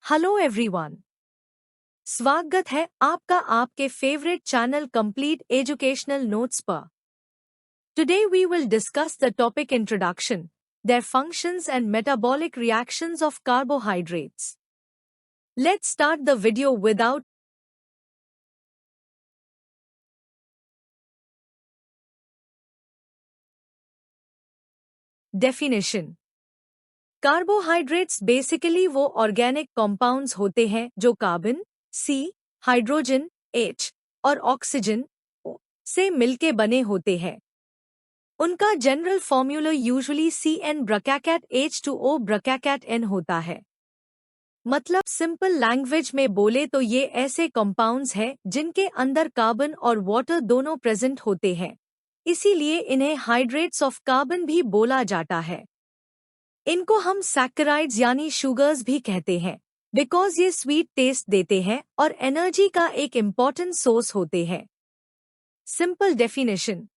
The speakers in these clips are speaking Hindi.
Hello everyone. स्वागत है आपका आपके favourite channel complete educational notes पर। Today we will discuss the topic introduction, their functions and metabolic reactions of carbohydrates. Let's start the video without definition. Carbohydrates basically वो ऑर्गेनिक कंपाउंड्स होते हैं जो कार्बन सी, हाइड्रोजन H और ऑक्सीजन O से मिलके बने होते हैं। उनका general formula usually CN bracket H2O bracket N होता है। मतलब सिंपल लैंग्वेज में बोले तो ये ऐसे कंपाउंड्स हैं जिनके अंदर कार्बन और वाटर दोनों प्रेजेंट होते हैं, इसीलिए इन्हें हाइड्रेट्स ऑफ कार्बन भी बोला जाता है। इनको हम सैकराइड्स यानी शुगर्स भी कहते हैं बिकॉज ये स्वीट टेस्ट देते हैं और एनर्जी का एक इम्पॉर्टेंट सोर्स होते हैं। सिंपल डेफिनेशन,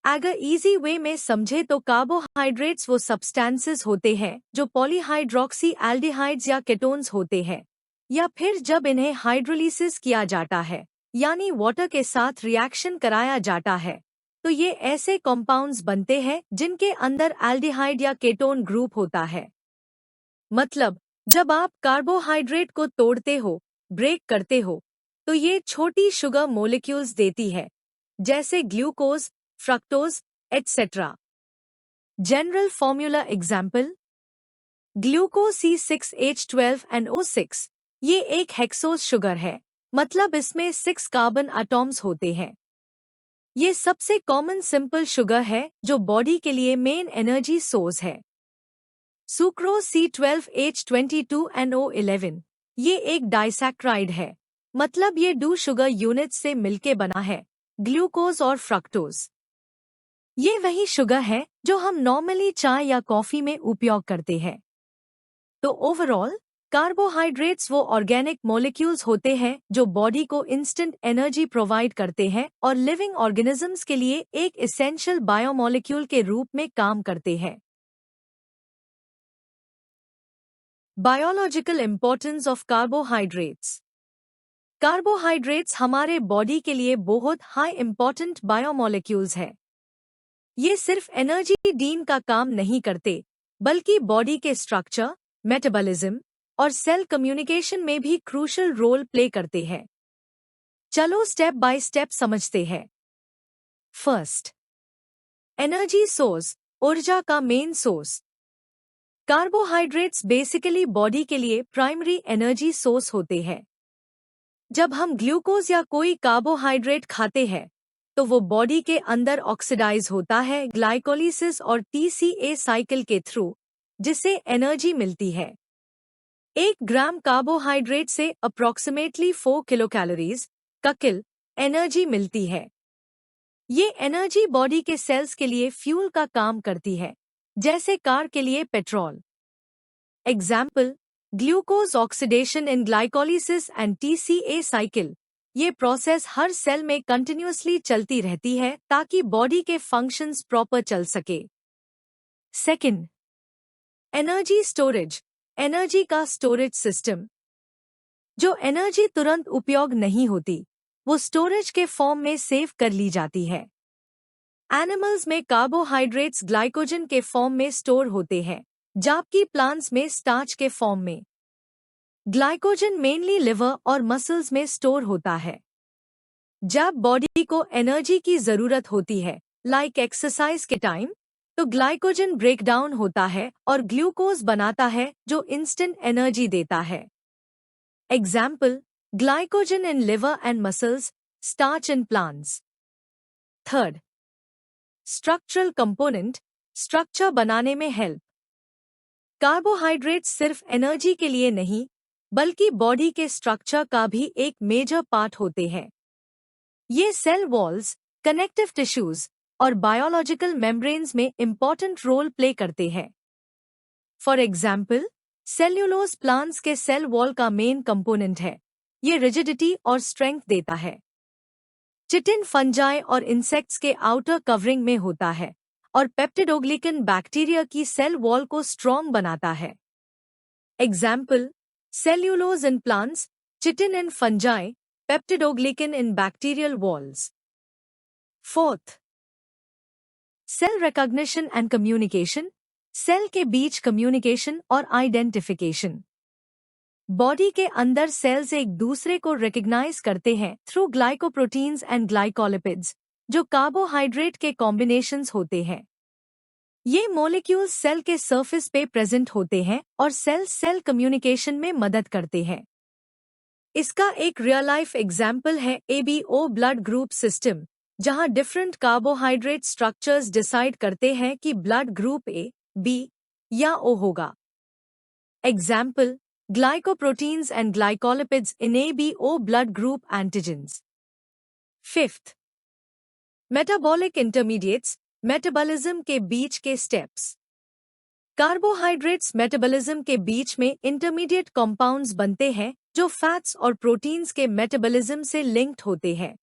अगर इजी वे में समझे तो कार्बोहाइड्रेट्स वो सब्सटेंसेस होते हैं जो पॉलीहाइड्रोक्सी एल्डिहाइड्स या केटोन्स होते हैं, या फिर जब इन्हें हाइड्रोलिसिस किया जाता है यानी वाटर के साथ रिएक्शन कराया जाता है तो ये ऐसे कंपाउंड्स बनते हैं जिनके अंदर एल्डिहाइड या केटोन ग्रुप होता है। मतलब जब आप कार्बोहाइड्रेट को तोड़ते हो, ब्रेक करते हो, तो ये छोटी शुगर मोलिक्यूल्स देती है जैसे glucose, fructose etcetera. General formula example, glucose C6H12NO6 ये एक हेक्सोज शुगर है, मतलब इसमें 6 कार्बन एटॉम्स होते हैं। ये सबसे कॉमन सिंपल शुगर है जो बॉडी के लिए मेन एनर्जी सोर्स है। सुक्रोज C12H22NO11 ये एक डाइसैक्राइड है, मतलब ये 2 शुगर यूनिट्स से मिलके बना है, ग्लूकोज और फ्रक्टोज। ये वही शुगर है जो हम नॉर्मली चाय या कॉफी में उपयोग करते हैं। तो ओवरऑल कार्बोहाइड्रेट्स वो ऑर्गेनिक मॉलिक्यूल्स होते हैं जो बॉडी को इंस्टेंट एनर्जी प्रोवाइड करते हैं और लिविंग ऑर्गेनिजम्स के लिए एक एसेंशियल बायोमॉलिक्यूल के रूप में काम करते हैं। Biological importance of carbohydrates. Carbohydrates हमारे बॉडी के लिए बहुत हाई इंपॉर्टेंट बायोमॉलिक्यूल्स हैं। ये सिर्फ एनर्जी डीन का काम नहीं करते, बल्कि बॉडी के स्ट्रक्चर, मेटाबॉलिज्म और सेल कम्युनिकेशन में भी क्रूशियल रोल प्ले करते हैं। चलो स्टेप बाय स्टेप समझते हैं। फर्स्ट, एनर्जी सोर्स, ऊर्जा का main source. Carbohydrates basically body के लिए प्राइमरी एनर्जी सोर्स होते हैं। जब हम ग्लूकोज या कोई कार्बोहाइड्रेट खाते हैं तो वो बॉडी के अंदर ऑक्सीडाइज होता है ग्लाइकोलिसिस और TCA साइकिल के थ्रू, जिससे एनर्जी मिलती है। 1 ग्राम कार्बोहाइड्रेट से अप्रॉक्सीमेटली 4 किलोकैलोरीज ककिल एनर्जी मिलती है। ये एनर्जी बॉडी के सेल्स के लिए फ्यूल का काम करती है, जैसे कार के लिए petrol. Example, glucose oxidation in glycolysis and TCA cycle. ये प्रोसेस हर सेल में कंटिन्यूअसली चलती रहती है ताकि बॉडी के फंक्शंस प्रॉपर चल सके। सेकंड, एनर्जी स्टोरेज, एनर्जी का स्टोरेज सिस्टम। जो एनर्जी तुरंत उपयोग नहीं होती वो स्टोरेज के फॉर्म में सेव कर ली जाती है। एनिमल्स में कार्बोहाइड्रेट्स ग्लाइकोजन के फॉर्म में स्टोर होते हैं, जबकि प्लांट्स में स्टार्च के फॉर्म में। ग्लाइकोजन मेनली लिवर और मसल्स में स्टोर होता है। जब बॉडी को एनर्जी की जरूरत होती है, लाइक एक्सरसाइज के टाइम, तो ग्लाइकोजन ब्रेक डाउन होता है और ग्लूकोज बनाता है जो इंस्टेंट एनर्जी देता है। Example, glycogen in liver and muscles, starch in plants. Third, structural component, structure बनाने में हेल्प। कार्बोहाइड्रेट्स सिर्फ एनर्जी के लिए नहीं बल्कि बॉडी के स्ट्रक्चर का भी एक मेजर पार्ट होते हैं। ये सेल वॉल्स, कनेक्टिव टिश्यूज और बायोलॉजिकल मेम्ब्रेन्स में इंपॉर्टेंट रोल प्ले करते हैं। फॉर एग्जाम्पल, सेल्यूलोज प्लांट्स के सेल वॉल का मेन कंपोनेंट है। ये रिजिडिटी और स्ट्रेंथ देता है। चिटिन फंजाई और इंसेक्ट्स के आउटर कवरिंग में होता है और पेप्टिडोग्लिकन बैक्टीरिया की सेल वॉल को स्ट्रॉन्ग बनाता है। Example, cellulose in plants, chitin in fungi, peptidoglycan in bacterial walls. Fourth, cell recognition and communication, cell के बीच कम्युनिकेशन और आइडेंटिफिकेशन। बॉडी के अंदर सेल्स एक दूसरे को रिकग्नाइज करते हैं थ्रू ग्लाइकोप्रोटीन्स एंड ग्लाइकोलिपिड्स, जो कार्बोहाइड्रेट के कॉम्बिनेशंस होते हैं। ये मॉलिक्यूल्स सेल के सरफेस पे प्रेजेंट होते हैं और सेल सेल कम्युनिकेशन में मदद करते हैं। इसका एक रियल लाइफ एग्जाम्पल है ABO ब्लड ग्रुप सिस्टम, जहां डिफरेंट कार्बोहाइड्रेट स्ट्रक्चर्स डिसाइड करते हैं कि ब्लड ग्रुप A, B या O होगा। Example, glycoproteins and glycolipids in ABO blood group antigens. Fifth, metabolic intermediates, metabolism के बीच के स्टेप्स। कार्बोहाइड्रेट्स मेटाबॉलिज्म के बीच में इंटरमीडिएट कंपाउंड्स बनते हैं जो फैट्स और प्रोटीन्स के मेटाबॉलिज्म से लिंक्ड होते हैं।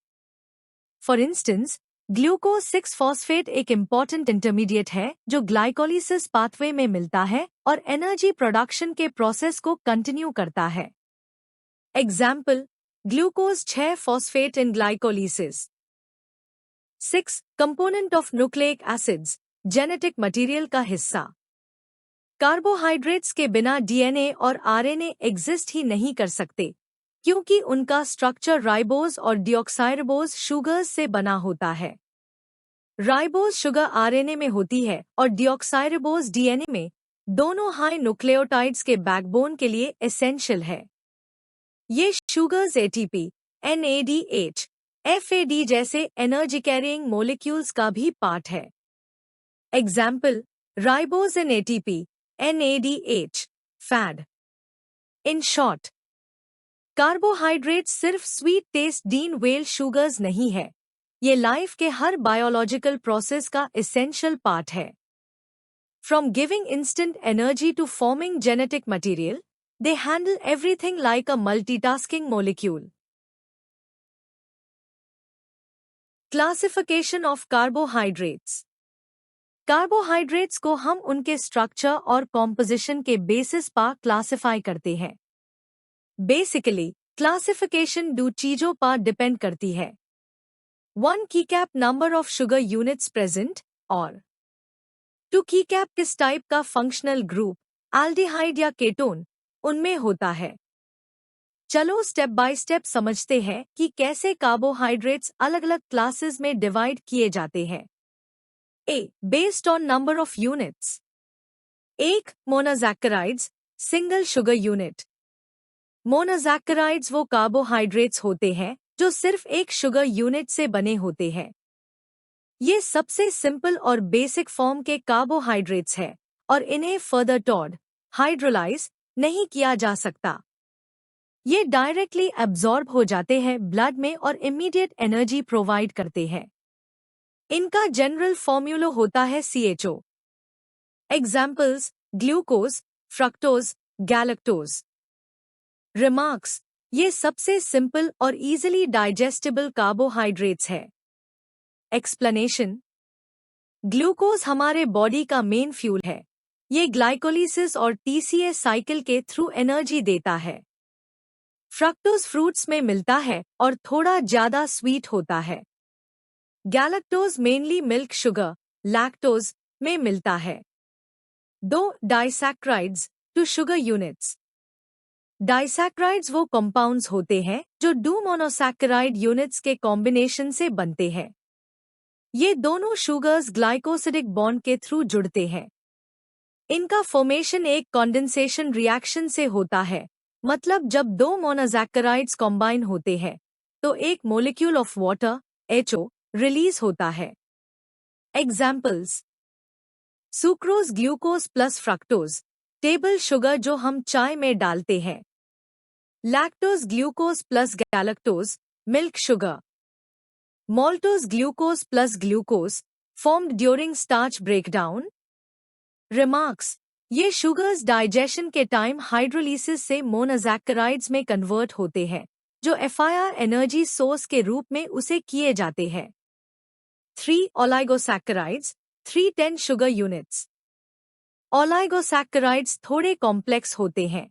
फॉर इंस्टेंस, ग्लूकोज 6 फॉस्फेट एक इम्पॉर्टेंट इंटरमीडिएट है जो ग्लाइकोलिसिस पाथवे में मिलता है और एनर्जी प्रोडक्शन के प्रोसेस को कंटिन्यू करता है। Example, glucose 6 phosphate in glycolysis. 6 component of nucleic acids, genetic material का हिस्सा। कार्बोहाइड्रेट्स के बिना DNA और RNA एग्जिस्ट ही नहीं कर सकते, क्योंकि उनका स्ट्रक्चर राइबोज और डिऑक्साइरिबोज शुगर्स से बना होता है। राइबोज शुगर RNA में होती है और डिऑक्साइरिबोज DNA में, दोनों हाई न्यूक्लियोटाइड्स के बैकबोन के लिए एसेंशियल है। ये शुगर्स ATP, NADH, FAD जैसे एनर्जी कैरिंग मोलिक्यूल्स का भी पार्ट है। Example, ribose in ATP, NADH, FAD। In short, carbohydrate सिर्फ स्वीट टेस्ट डीन वेल शुगर्स नहीं है, ये लाइफ के हर बायोलॉजिकल प्रोसेस का एसेंशियल पार्ट है। From giving instant energy to forming genetic material, they handle everything like a multitasking molecule. Classification of carbohydrates. Carbohydrates को हम उनके स्ट्रक्चर और कॉम्पोजिशन के बेसिस पर क्लासिफाई करते हैं। बेसिकली, क्लासिफिकेशन दो चीजों पर डिपेंड करती है। 1 keycap number of sugar units present और 2 कीकैप किस टाइप का फंक्शनल ग्रुप, एल्डिहाइड या केटोन, उनमें होता है। चलो स्टेप बाय स्टेप समझते हैं कि कैसे कार्बोहाइड्रेट्स अलग अलग क्लासेस में डिवाइड किए जाते हैं। A. Based on number of units. 1. Monosaccharides, single sugar unit. Monosaccharides वो कार्बोहाइड्रेट्स होते हैं जो सिर्फ एक शुगर यूनिट से बने होते हैं। ये सबसे सिंपल और बेसिक फॉर्म के कार्बोहाइड्रेट्स हैं और इन्हें फर्दर टॉड, हाइड्रोलाइज नहीं किया जा सकता। ये डायरेक्टली एब्जॉर्ब हो जाते हैं ब्लड में और इमीडिएट एनर्जी प्रोवाइड करते हैं। इनका जनरल फॉर्मूला होता है CHO। Examples, glucose, fructose, galactose. Remarks, ये सबसे सिंपल और इजीली डाइजेस्टेबल कार्बोहाइड्रेट्स है। एक्सप्लेनेशन, ग्लूकोज हमारे बॉडी का मेन फ्यूल है। ये ग्लाइकोलिसिस और TCA साइकिल के थ्रू एनर्जी देता है। फ्रक्टोज फ्रूट्स में मिलता है और थोड़ा ज्यादा स्वीट होता है। Galactose mainly milk sugar, lactose में मिलता है। 2 डाइसैक्राइड्स, 2 शुगर यूनिट्स। डाइसैक्राइड्स वो कंपाउंड्स होते हैं जो 2 मोनोसैकेराइड यूनिट्स के कॉम्बिनेशन से बनते हैं। ये दोनों शुगर्स ग्लाइकोसिडिक बॉन्ड के थ्रू जुड़ते हैं। इनका फॉर्मेशन एक कंडेंसेशन रिएक्शन से होता है, मतलब जब 2 मोनोसैकेराइड्स कॉम्बाइन होते हैं तो एक molecule of water, HO, release होता है। Examples, sucrose glucose plus fructose, table sugar जो हम चाय में डालते हैं। Lactose glucose plus galactose, milk sugar. Maltose glucose plus glucose, formed during starch breakdown. Remarks, ये शुगर्स डाइजेशन के टाइम हाइड्रोलिसिस से मोनोसैकेराइड्स में कन्वर्ट होते हैं, जो FIR एनर्जी सोर्स के रूप में उसे किए जाते हैं। 3 ओलिगोसैकेराइड्स, 310 शुगर यूनिट्स। ओलिगोसैकेराइड्स थोड़े कॉम्प्लेक्स होते हैं।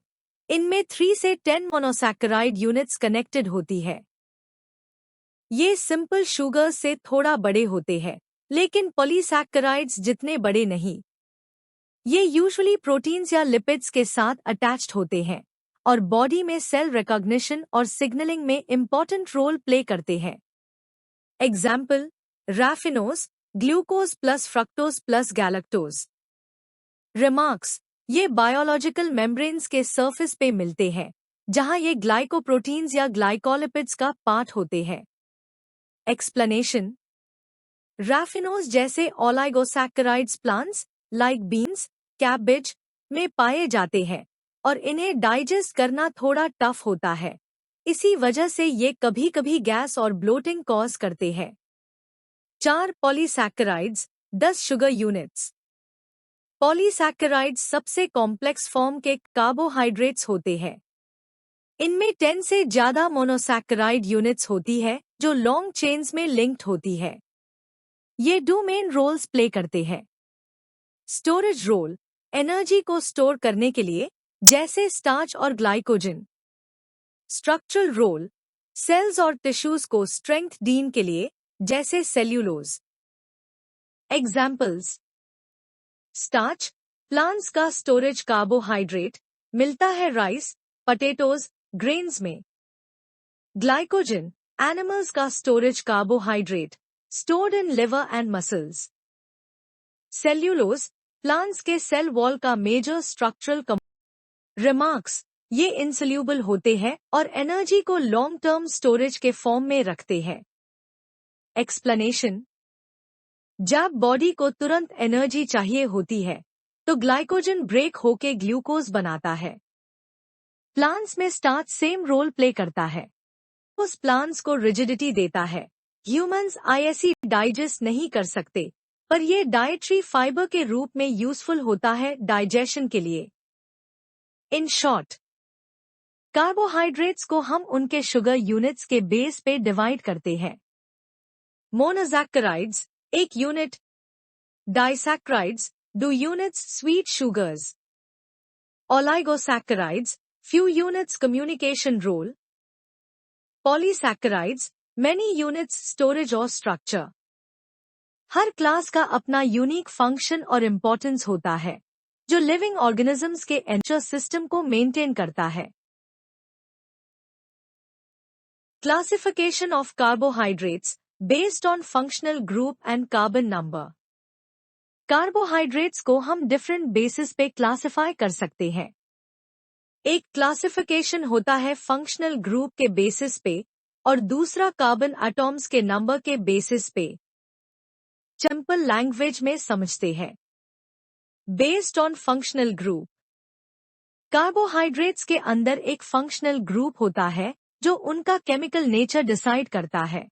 इनमें 3 से 10 मोनोसैकेराइड यूनिट्स कनेक्टेड होती है। ये सिंपल शुगर से थोड़ा बड़े होते हैं, लेकिन पॉलीसैकेराइड्स जितने बड़े नहीं। ये यूजुअली प्रोटीन्स या लिपिड्स के साथ अटैच्ड होते हैं और बॉडी में सेल रिकॉग्निशन और सिग्नलिंग में इंपॉर्टेंट रोल प्ले करते हैं। Example, raffinose, glucose plus fructose plus galactose. Remarks, ये बायोलॉजिकल मेम्ब्रेन्स के सरफेस पे मिलते हैं, जहां ये ग्लाइकोप्रोटीन्स या ग्लाइकोलिपिड्स का पार्ट होते हैं। एक्सप्लेनेशन, रैफिनोज जैसे oligosaccharides plants like beans, cabbage में पाए जाते हैं और इन्हें डाइजेस्ट करना थोड़ा टफ होता है। इसी वजह से ये कभी-कभी गैस और ब्लोटिंग कॉज करते हैं। 4 पॉलीसैकेराइड्स, 10 शुगर यूनिट्स। पॉलीसैकेराइड्स सबसे कॉम्प्लेक्स फॉर्म के कार्बोहाइड्रेट्स होते हैं। इनमें 10 से ज्यादा मोनोसैकेराइड यूनिट्स होती है जो लॉन्ग चेन्स में लिंक्ड होती है। ये 2 मेन रोल्स प्ले करते हैं। स्टोरेज रोल, एनर्जी को स्टोर करने के लिए, जैसे स्टार्च और ग्लाइकोजन। स्ट्रक्चरल रोल, सेल्स और टिश्यूज को स्ट्रेंथ देने के लिए, जैसे सेल्यूलोज। एग्जाम्पल्स, स्टार्च, प्लांट्स का स्टोरेज कार्बोहाइड्रेट, मिलता है राइस, पटेटोज, ग्रेन्स में। ग्लाइकोजन, एनिमल्स का storage carbohydrate, stored in liver and muscles. Cellulose, plants के सेल वॉल का मेजर स्ट्रक्चरल रिमार्क्स, ये इंसोल्यूबल होते हैं और एनर्जी को लॉन्ग टर्म स्टोरेज के फॉर्म में रखते हैं। एक्सप्लेनेशन, जब बॉडी को तुरंत एनर्जी चाहिए होती है तो ग्लाइकोजन ब्रेक होके ग्लूकोज बनाता है। प्लांट्स में स्टार्च सेम रोल प्ले करता है, उस प्लांट्स को रिजिडिटी देता है। ह्यूमंस आईएसई डाइजेस्ट नहीं कर सकते, पर ये डाइटरी फाइबर के रूप में यूजफुल होता है डाइजेशन के लिए। इन शॉर्ट, कार्बोहाइड्रेट्स को हम उनके शुगर यूनिट्स के बेस पे डिवाइड करते हैं। Monosaccharides 1 unit, disaccharides 2 units sweet sugars, oligosaccharides few units communication role, polysaccharides many units storage और structure। हर क्लास का अपना यूनिक फंक्शन और इम्पोर्टेंस होता है, जो लिविंग ऑर्गेनिजम्स के एंटर सिस्टम को मेंटेन करता है। Classification of carbohydrates based on functional group and carbon number. Carbohydrates को हम डिफरेंट बेसिस पे क्लासिफाई कर सकते हैं। एक क्लासिफिकेशन होता है फंक्शनल ग्रुप के बेसिस पे और दूसरा कार्बन एटॉम्स के नंबर के बेसिस पे। सिंपल लैंग्वेज में समझते हैं। Based on functional group, carbohydrates के अंदर एक फंक्शनल ग्रुप होता है जो उनका केमिकल नेचर डिसाइड करता है।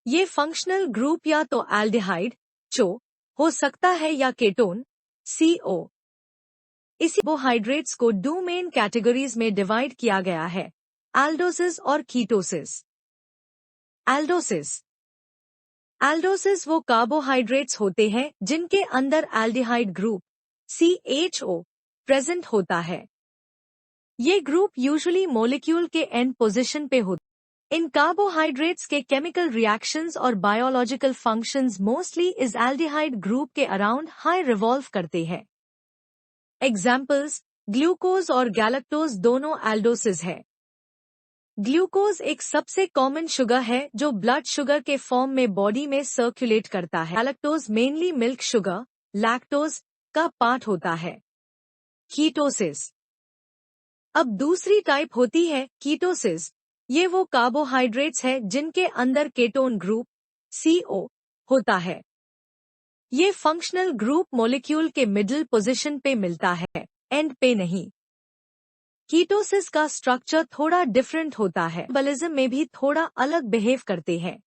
ये फंक्शनल ग्रुप या तो एल्डिहाइड चो हो सकता है या केटोन CO। इसी कार्बोहाइड्रेट्स को 2 मेन कैटेगरीज में डिवाइड किया गया है, एल्डोसिस और कीटोसिस। एल्डोसिस वो कार्बोहाइड्रेट्स होते हैं जिनके अंदर एल्डिहाइड ग्रुप CHO प्रेजेंट होता है। ये ग्रुप यूजुअली मॉलिक्यूल के एंड पोजीशन पे होते। इन कार्बोहाइड्रेट्स के केमिकल रिएक्शंस और बायोलॉजिकल फंक्शंस मोस्टली इस एल्डिहाइड ग्रुप के अराउंड हाई रिवॉल्व करते हैं। एग्जाम्पल्स, ग्लूकोज और गैलेक्टोज दोनों एल्डोसिस है। ग्लूकोज एक सबसे कॉमन शुगर है जो ब्लड शुगर के फॉर्म में बॉडी में सर्कुलेट करता है। Galactose mainly milk sugar, lactose का पार्ट होता है। कीटोसिस। अब दूसरी टाइप होती है कीटोसिस। ये वो कार्बोहाइड्रेट्स है जिनके अंदर केटोन ग्रुप CO होता है। ये फंक्शनल ग्रुप मॉलिक्यूल के मिडिल पोजीशन पे मिलता है, एंड पे नहीं। कीटोसिस का स्ट्रक्चर थोड़ा डिफरेंट होता है, मेटाबॉलिज्म में भी थोड़ा अलग बिहेव करते हैं।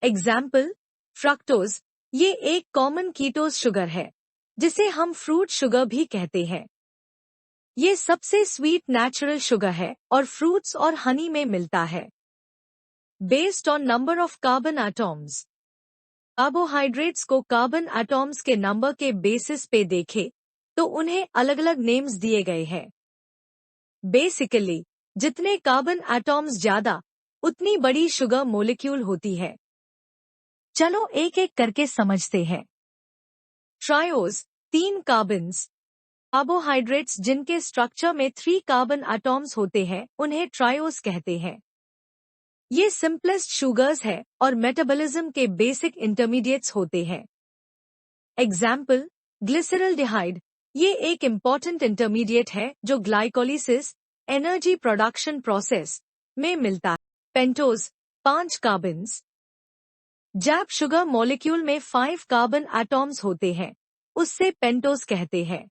एग्जाम्पल, फ्रक्टोज, ये एक कॉमन कीटोज शुगर है जिसे हम फ्रूट शुगर भी कहते हैं। ये सबसे स्वीट नेचुरल शुगर है और फ्रूट्स और हनी में मिलता है। Based on number of carbon atoms, carbohydrates को कार्बन एटॉम्स के नंबर के बेसिस पे देखे तो उन्हें अलग अलग नेम्स दिए गए हैं। बेसिकली जितने कार्बन एटॉम्स ज्यादा उतनी बड़ी शुगर मोलिक्यूल होती है। चलो एक एक करके समझते हैं। Triose 3 carbons. कार्बोहाइड्रेट्स जिनके स्ट्रक्चर में 3 कार्बन एटॉम्स होते हैं उन्हें ट्रायोज कहते हैं। ये सिंपलेस्ट शुगर्स है और मेटाबॉलिज्म के बेसिक इंटरमीडिएट्स होते हैं। एग्जाम्पल ग्लिसरल्डिहाइड, ये एक इम्पॉर्टेंट इंटरमीडिएट है जो ग्लाइकोलिसिस एनर्जी प्रोडक्शन प्रोसेस में मिलता है। Pentose 5 carbons. जब शुगर मॉलिक्यूल में 5 कार्बन एटॉम्स होते हैं उससे पेंटोज कहते हैं।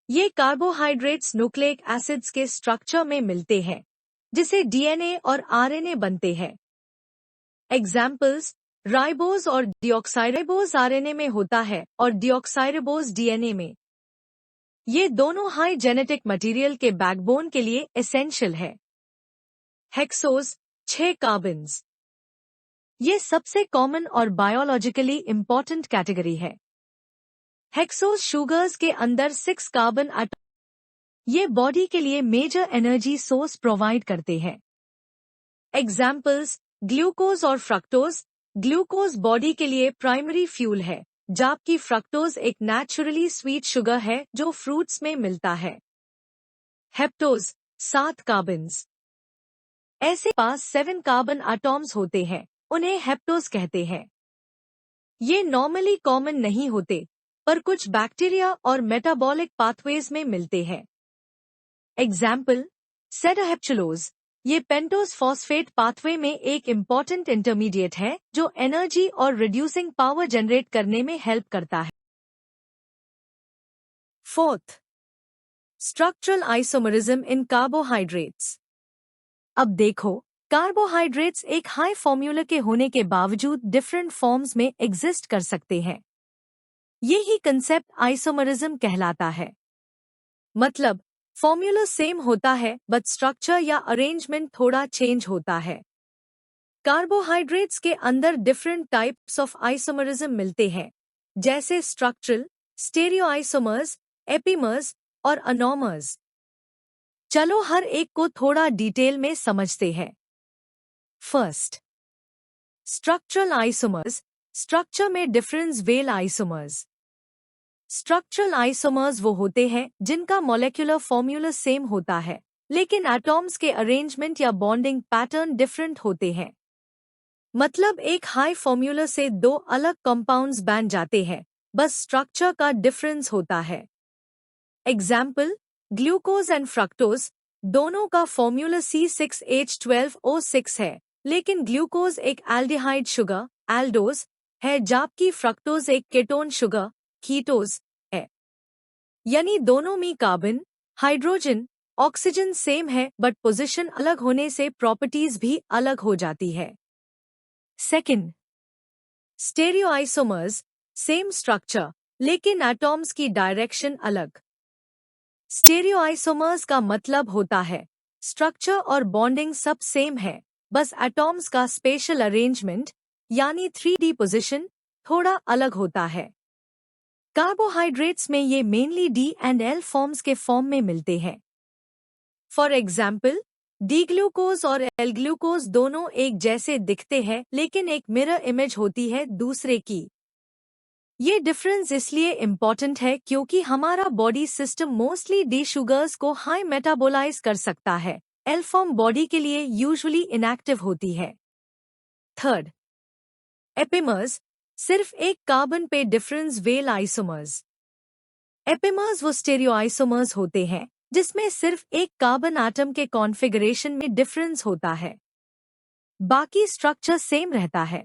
ये कार्बोहाइड्रेट्स न्यूक्लिक एसिड्स के स्ट्रक्चर में मिलते हैं जिसे डीएनए और आरएनए बनते हैं। एग्जाम्पल्स राइबोज और डिऑक्साइराइबोज आरएनए में होता है और डिऑक्साइराइबोज डीएनए में। ये दोनों हाई जेनेटिक मटेरियल के बैकबोन के लिए एसेंशियल है। Hexose 6 carbons. ये सबसे कॉमन और बायोलॉजिकली इंपॉर्टेंट कैटेगरी है। हेक्सोज शुगर्स के अंदर 6 कार्बन एटॉम ये बॉडी के लिए मेजर एनर्जी सोर्स प्रोवाइड करते हैं। एग्जाम्पल्स ग्लूकोज और फ्रक्टोज। ग्लूकोज बॉडी के लिए प्राइमरी फ्यूल है जबकि फ्रक्टोज एक नेचुरली स्वीट शुगर है जो फ्रूट्स में मिलता है। Heptose 7 carbons. ऐसे पास 7 कार्बन एटॉम्स होते हैं उन्हें हेप्टोज कहते हैं। ये नॉर्मली कॉमन नहीं होते पर कुछ बैक्टीरिया और मेटाबॉलिक पाथवेज में मिलते हैं। एग्जाम्पल सेडाहेप्चुलोज, ये पेंटोज फॉस्फेट पाथवे में एक इम्पॉर्टेंट इंटरमीडिएट है जो एनर्जी और रिड्यूसिंग पावर जनरेट करने में हेल्प करता है। Fourth, structural isomerism in carbohydrates. अब देखो, कार्बोहाइड्रेट्स एक हाई फॉर्मूला के होने के बावजूद डिफरेंट फॉर्म्स में एग्जिस्ट कर सकते हैं। यही कंसेप्ट आइसोमरिज्म कहलाता है। मतलब फॉर्मूला सेम होता है बट स्ट्रक्चर या अरेंजमेंट थोड़ा चेंज होता है। कार्बोहाइड्रेट्स के अंदर डिफरेंट टाइप्स ऑफ आइसोमरिज्म मिलते हैं जैसे स्ट्रक्चरल, स्टेरियोआइसोमर्स, एपीमर्स और अनोमर्स। चलो हर एक को थोड़ा डिटेल में समझते हैं। First, structural isomers. स्ट्रक्चर में difference well isomers. Structural isomers वो होते हैं जिनका मॉलिक्यूलर फॉर्मूला सेम होता है लेकिन एटॉम्स के अरेंजमेंट या बॉन्डिंग पैटर्न डिफरेंट होते हैं। मतलब एक हाई फॉर्मूला से 2 अलग कंपाउंड्स बन जाते हैं, बस स्ट्रक्चर का डिफरेंस होता है। एग्जाम्पल ग्लूकोज एंड फ्रक्टोज, दोनों का फॉर्मूला C6H12O6 है लेकिन ग्लूकोज एक एल्डिहाइड शुगर एल्डोज है जबकि फ्रक्टोज एक केटोन शुगर कीटोज है। यानी दोनों में कार्बन, हाइड्रोजन, ऑक्सीजन सेम है बट पोजीशन अलग होने से प्रॉपर्टीज भी अलग हो जाती है। सेकंड, स्टेरियोआइसोमर्स। सेम स्ट्रक्चर लेकिन एटॉम्स की डायरेक्शन अलग। स्टेरियोआइसोमर्स का मतलब होता है स्ट्रक्चर और बॉन्डिंग सब सेम है, बस एटॉम्स का स्पेशल अरेंजमेंट यानी 3D पोजीशन थोड़ा अलग होता है। कार्बोहाइड्रेट्स में ये mainly D and L forms के फॉर्म में मिलते हैं। फॉर एग्जाम्पल डी ग्लूकोज और एल ग्लूकोज दोनों एक जैसे दिखते हैं लेकिन एक मिरर इमेज होती है दूसरे की। ये डिफरेंस इसलिए इम्पॉर्टेंट है क्योंकि हमारा body system mostly D sugars को हाई मेटाबोलाइज कर सकता है। एल फॉर्म बॉडी के लिए यूजुअली इनएक्टिव होती है। Third, epimers. सिर्फ एक कार्बन पे डिफरेंस वेल आइसोमर्स। एपिमर्स वो स्टेरियोआइसोमर्स होते हैं जिसमें सिर्फ एक कार्बन एटम के कॉन्फ़िगरेशन में डिफरेंस होता है, बाकी स्ट्रक्चर सेम रहता है।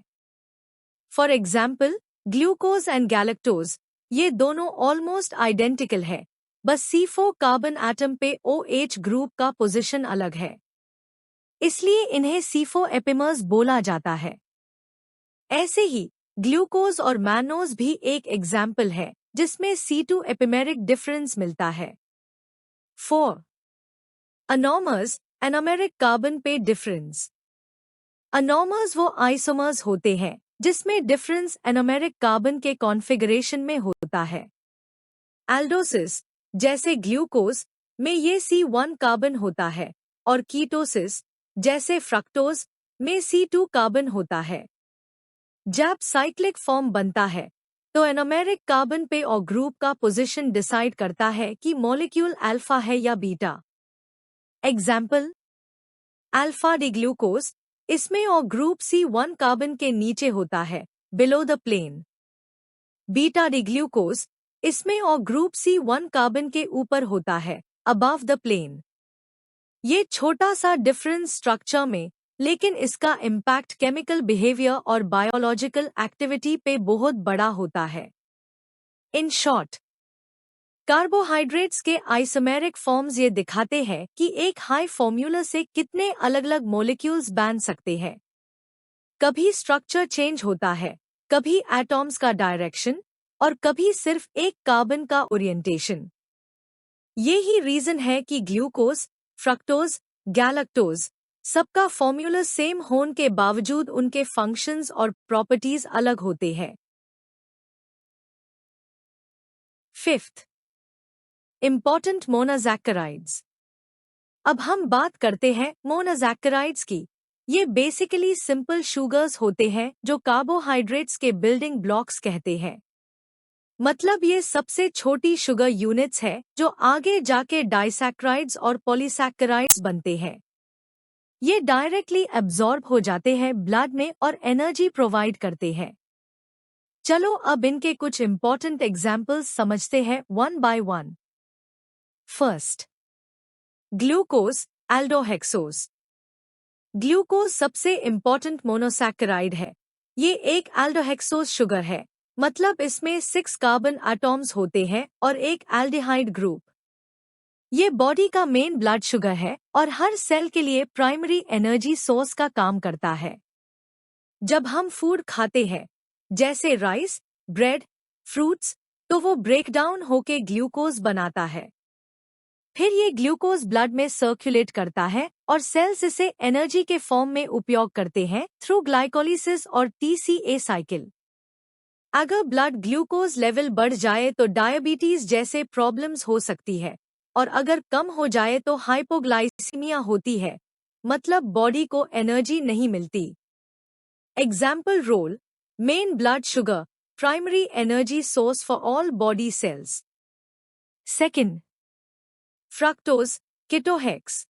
For example glucose and galactose, ये दोनों ऑलमोस्ट आइडेंटिकल है, बस C4 कार्बन एटम पे OH ग्रुप का पोजीशन अलग है, इसलिए इन्हें C4 एपिमर्स बोला जाता है। ऐसे ही ग्लूकोज और मैनोज भी एक एग्जाम्पल है जिसमें C2 एपिमेरिक डिफरेंस मिलता है। 4. अनोमर्स, एनोमेरिक कार्बन पे डिफरेंस। अनोमर्स वो आइसोमर्स होते हैं जिसमें डिफरेंस एनोमेरिक कार्बन के कॉन्फ़िगरेशन में होता है। एल्डोसिस, जैसे ग्लूकोज, में ये C1 कार्बन होता है और कीटोसिस जैसे फ्रक्टोज में C2 कार्बन होता है। जब साइक्लिक फॉर्म बनता है तो एनोमेरिक कार्बन पे और ग्रुप का पोजीशन डिसाइड करता है कि मॉलिक्यूल अल्फा है या beta. Example, alpha D glucose, इसमें और ग्रुप C1 कार्बन के नीचे होता है, below the plane. Beta D glucose, इसमें और ग्रुप C1 कार्बन के ऊपर होता है, अबव द प्लेन। ये छोटा सा डिफरेंस स्ट्रक्चर में, लेकिन इसका इम्पैक्ट केमिकल बिहेवियर और बायोलॉजिकल एक्टिविटी पे बहुत बड़ा होता है। इन शॉर्ट, कार्बोहाइड्रेट्स के आइसोमेरिक फॉर्म्स ये दिखाते हैं कि एक हाई फॉर्मूला से कितने अलग अलग मॉलिक्यूल्स बन सकते हैं। कभी स्ट्रक्चर चेंज होता है, कभी एटॉम्स का डायरेक्शन और कभी सिर्फ एक कार्बन का ओरिएंटेशन। ये ही रीजन है कि ग्लूकोज, फ्रक्टोज, गैलेक्टोज सबका फॉर्मूला सेम होने के बावजूद उनके फंक्शंस और प्रॉपर्टीज अलग होते हैं। Fifth, important monosaccharides. अब हम बात करते हैं मोनोसैकेराइड्स की। ये बेसिकली सिंपल शुगर्स होते हैं जो कार्बोहाइड्रेट्स के बिल्डिंग ब्लॉक्स कहते हैं। मतलब ये सबसे छोटी शुगर यूनिट्स है जो आगे जाके डाइसैकेराइड्स और पॉलीसैकेराइड्स बनते हैं। ये डायरेक्टली एब्जॉर्ब हो जाते हैं ब्लड में और एनर्जी प्रोवाइड करते हैं। चलो अब इनके कुछ इंपॉर्टेंट एग्जाम्पल्स समझते हैं one by one. First, glucose, aldohexose. Glucose सबसे इम्पॉर्टेंट मोनोसैकेराइड है। ये एक एल्डोहेक्सोज शुगर है, मतलब इसमें 6 कार्बन एटॉम्स होते हैं और एक एल्डिहाइड ग्रुप। ये बॉडी का मेन ब्लड शुगर है और हर सेल के लिए प्राइमरी एनर्जी सोर्स का काम करता है। जब हम फूड खाते हैं, जैसे राइस, ब्रेड, फ्रूट्स, तो वो ब्रेक डाउन होके ग्लूकोज बनाता है। फिर ये ग्लूकोज ब्लड में सर्कुलेट करता है और सेल्स इसे एनर्जी के फॉर्म में उपयोग करते हैं थ्रू ग्लाइकोलिसिस और TCA साइकिल। अगर ब्लड ग्लूकोज लेवल बढ़ जाए तो डायबिटीज जैसे प्रॉब्लम्स हो सकती है, और अगर कम हो जाए तो हाइपोग्लाइसीमिया होती है, मतलब बॉडी को एनर्जी नहीं मिलती। Example role, main blood sugar, primary energy source for all body cells. Second, fructose, ketohex.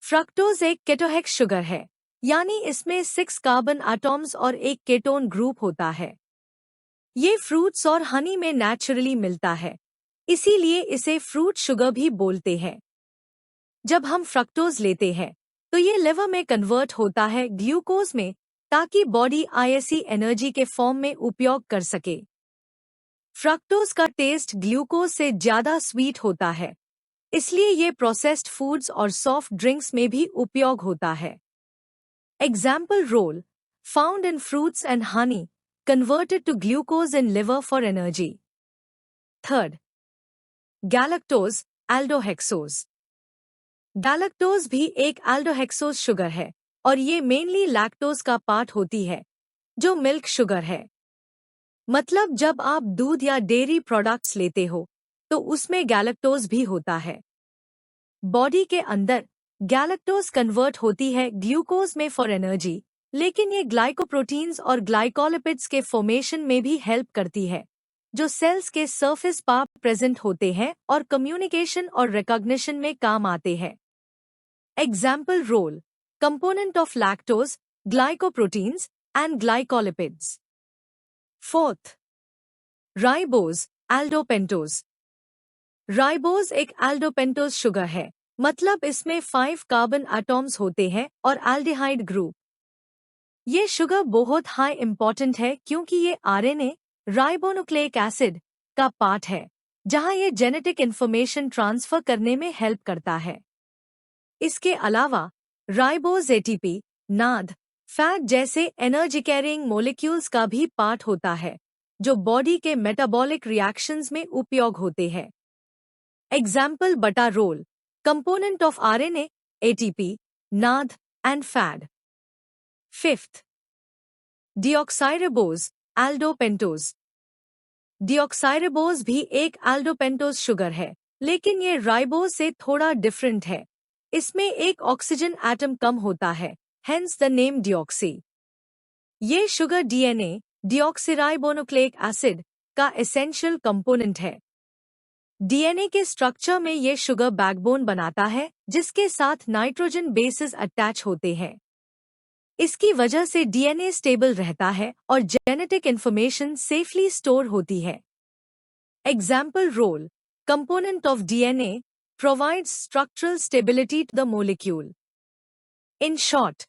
Fructose एक केटोहेक्स शुगर है, यानी इसमें 6 कार्बन एटॉम्स और एक केटोन ग्रुप होता है। ये फ्रूट्स और हनी में नेचुरली मिलता है, इसीलिए इसे फ्रूट शुगर भी बोलते हैं। जब हम फ्रक्टोज लेते हैं तो ये लिवर में कन्वर्ट होता है ग्लूकोज में, ताकि बॉडी आईएसई एनर्जी के फॉर्म में उपयोग कर सके। फ्रक्टोज का टेस्ट ग्लूकोज से ज्यादा स्वीट होता है, इसलिए ये प्रोसेस्ड फूड्स और सॉफ्ट ड्रिंक्स में भी उपयोग होता है। Example role, found in fruits and honey, converted to glucose in liver for energy. Third, galactose, aldehexose. Galactose भी एक aldehexose शुगर है और ये मेनली लैक्टोज का पार्ट होती है, जो मिल्क शुगर है। मतलब जब आप दूध या डेयरी प्रोडक्ट्स लेते हो तो उसमें गैलेक्टोज भी होता है। बॉडी के अंदर गैलेक्टोज कन्वर्ट होती है ग्लूकोज में फॉर एनर्जी, लेकिन ये ग्लाइकोप्रोटीन्स और ग्लाइकोलिपिड्स के फॉर्मेशन में भी हेल्प करती है, जो सेल्स के सरफेस पर प्रेजेंट होते हैं और कम्युनिकेशन और रिकॉग्निशन में काम आते हैं। Example role, component of lactose, glycoproteins and glycolipids. Fourth, ribose, aldopentose. Ribose एक एल्डोपेंटोज शुगर है, मतलब इसमें 5 कार्बन एटॉम्स होते हैं और एल्डिहाइड ग्रुप। ये शुगर बहुत हाई इम्पॉर्टेंट है क्योंकि ये RNA, राइबोन्यूक्लिक एसिड, का पार्ट है, जहां ये जेनेटिक इंफॉर्मेशन ट्रांसफर करने में हेल्प करता है। इसके अलावा राइबोज ATP, नाद, फैट जैसे एनर्जी कैरिंग मॉलिक्यूल्स का भी पार्ट होता है, जो बॉडी के मेटाबॉलिक रिएक्शंस में उपयोग होते हैं। एग्जाम्पल बटा role, component of RNA, ATP, NAD and FAD. Fifth, deoxyribose, aldopentose. Deoxyribose भी एक एल्डोपेंटोज शुगर है, लेकिन ये राइबोज से थोड़ा डिफरेंट है। इसमें एक ऑक्सीजन एटम कम होता है, हेंस द नेम डिऑक्सी। ये शुगर डीएनए डिऑक्सीराइबोन्यूक्लिक एसिड का एसेंशियल कंपोनेंट है। डीएनए के स्ट्रक्चर में ये शुगर बैकबोन बनाता है जिसके साथ नाइट्रोजन बेसेस अटैच होते हैं। इसकी वजह से डीएनए स्टेबल रहता है और जेनेटिक इंफॉर्मेशन सेफली स्टोर होती है। Example role component of DNA provides structural stability to the molecule. In short,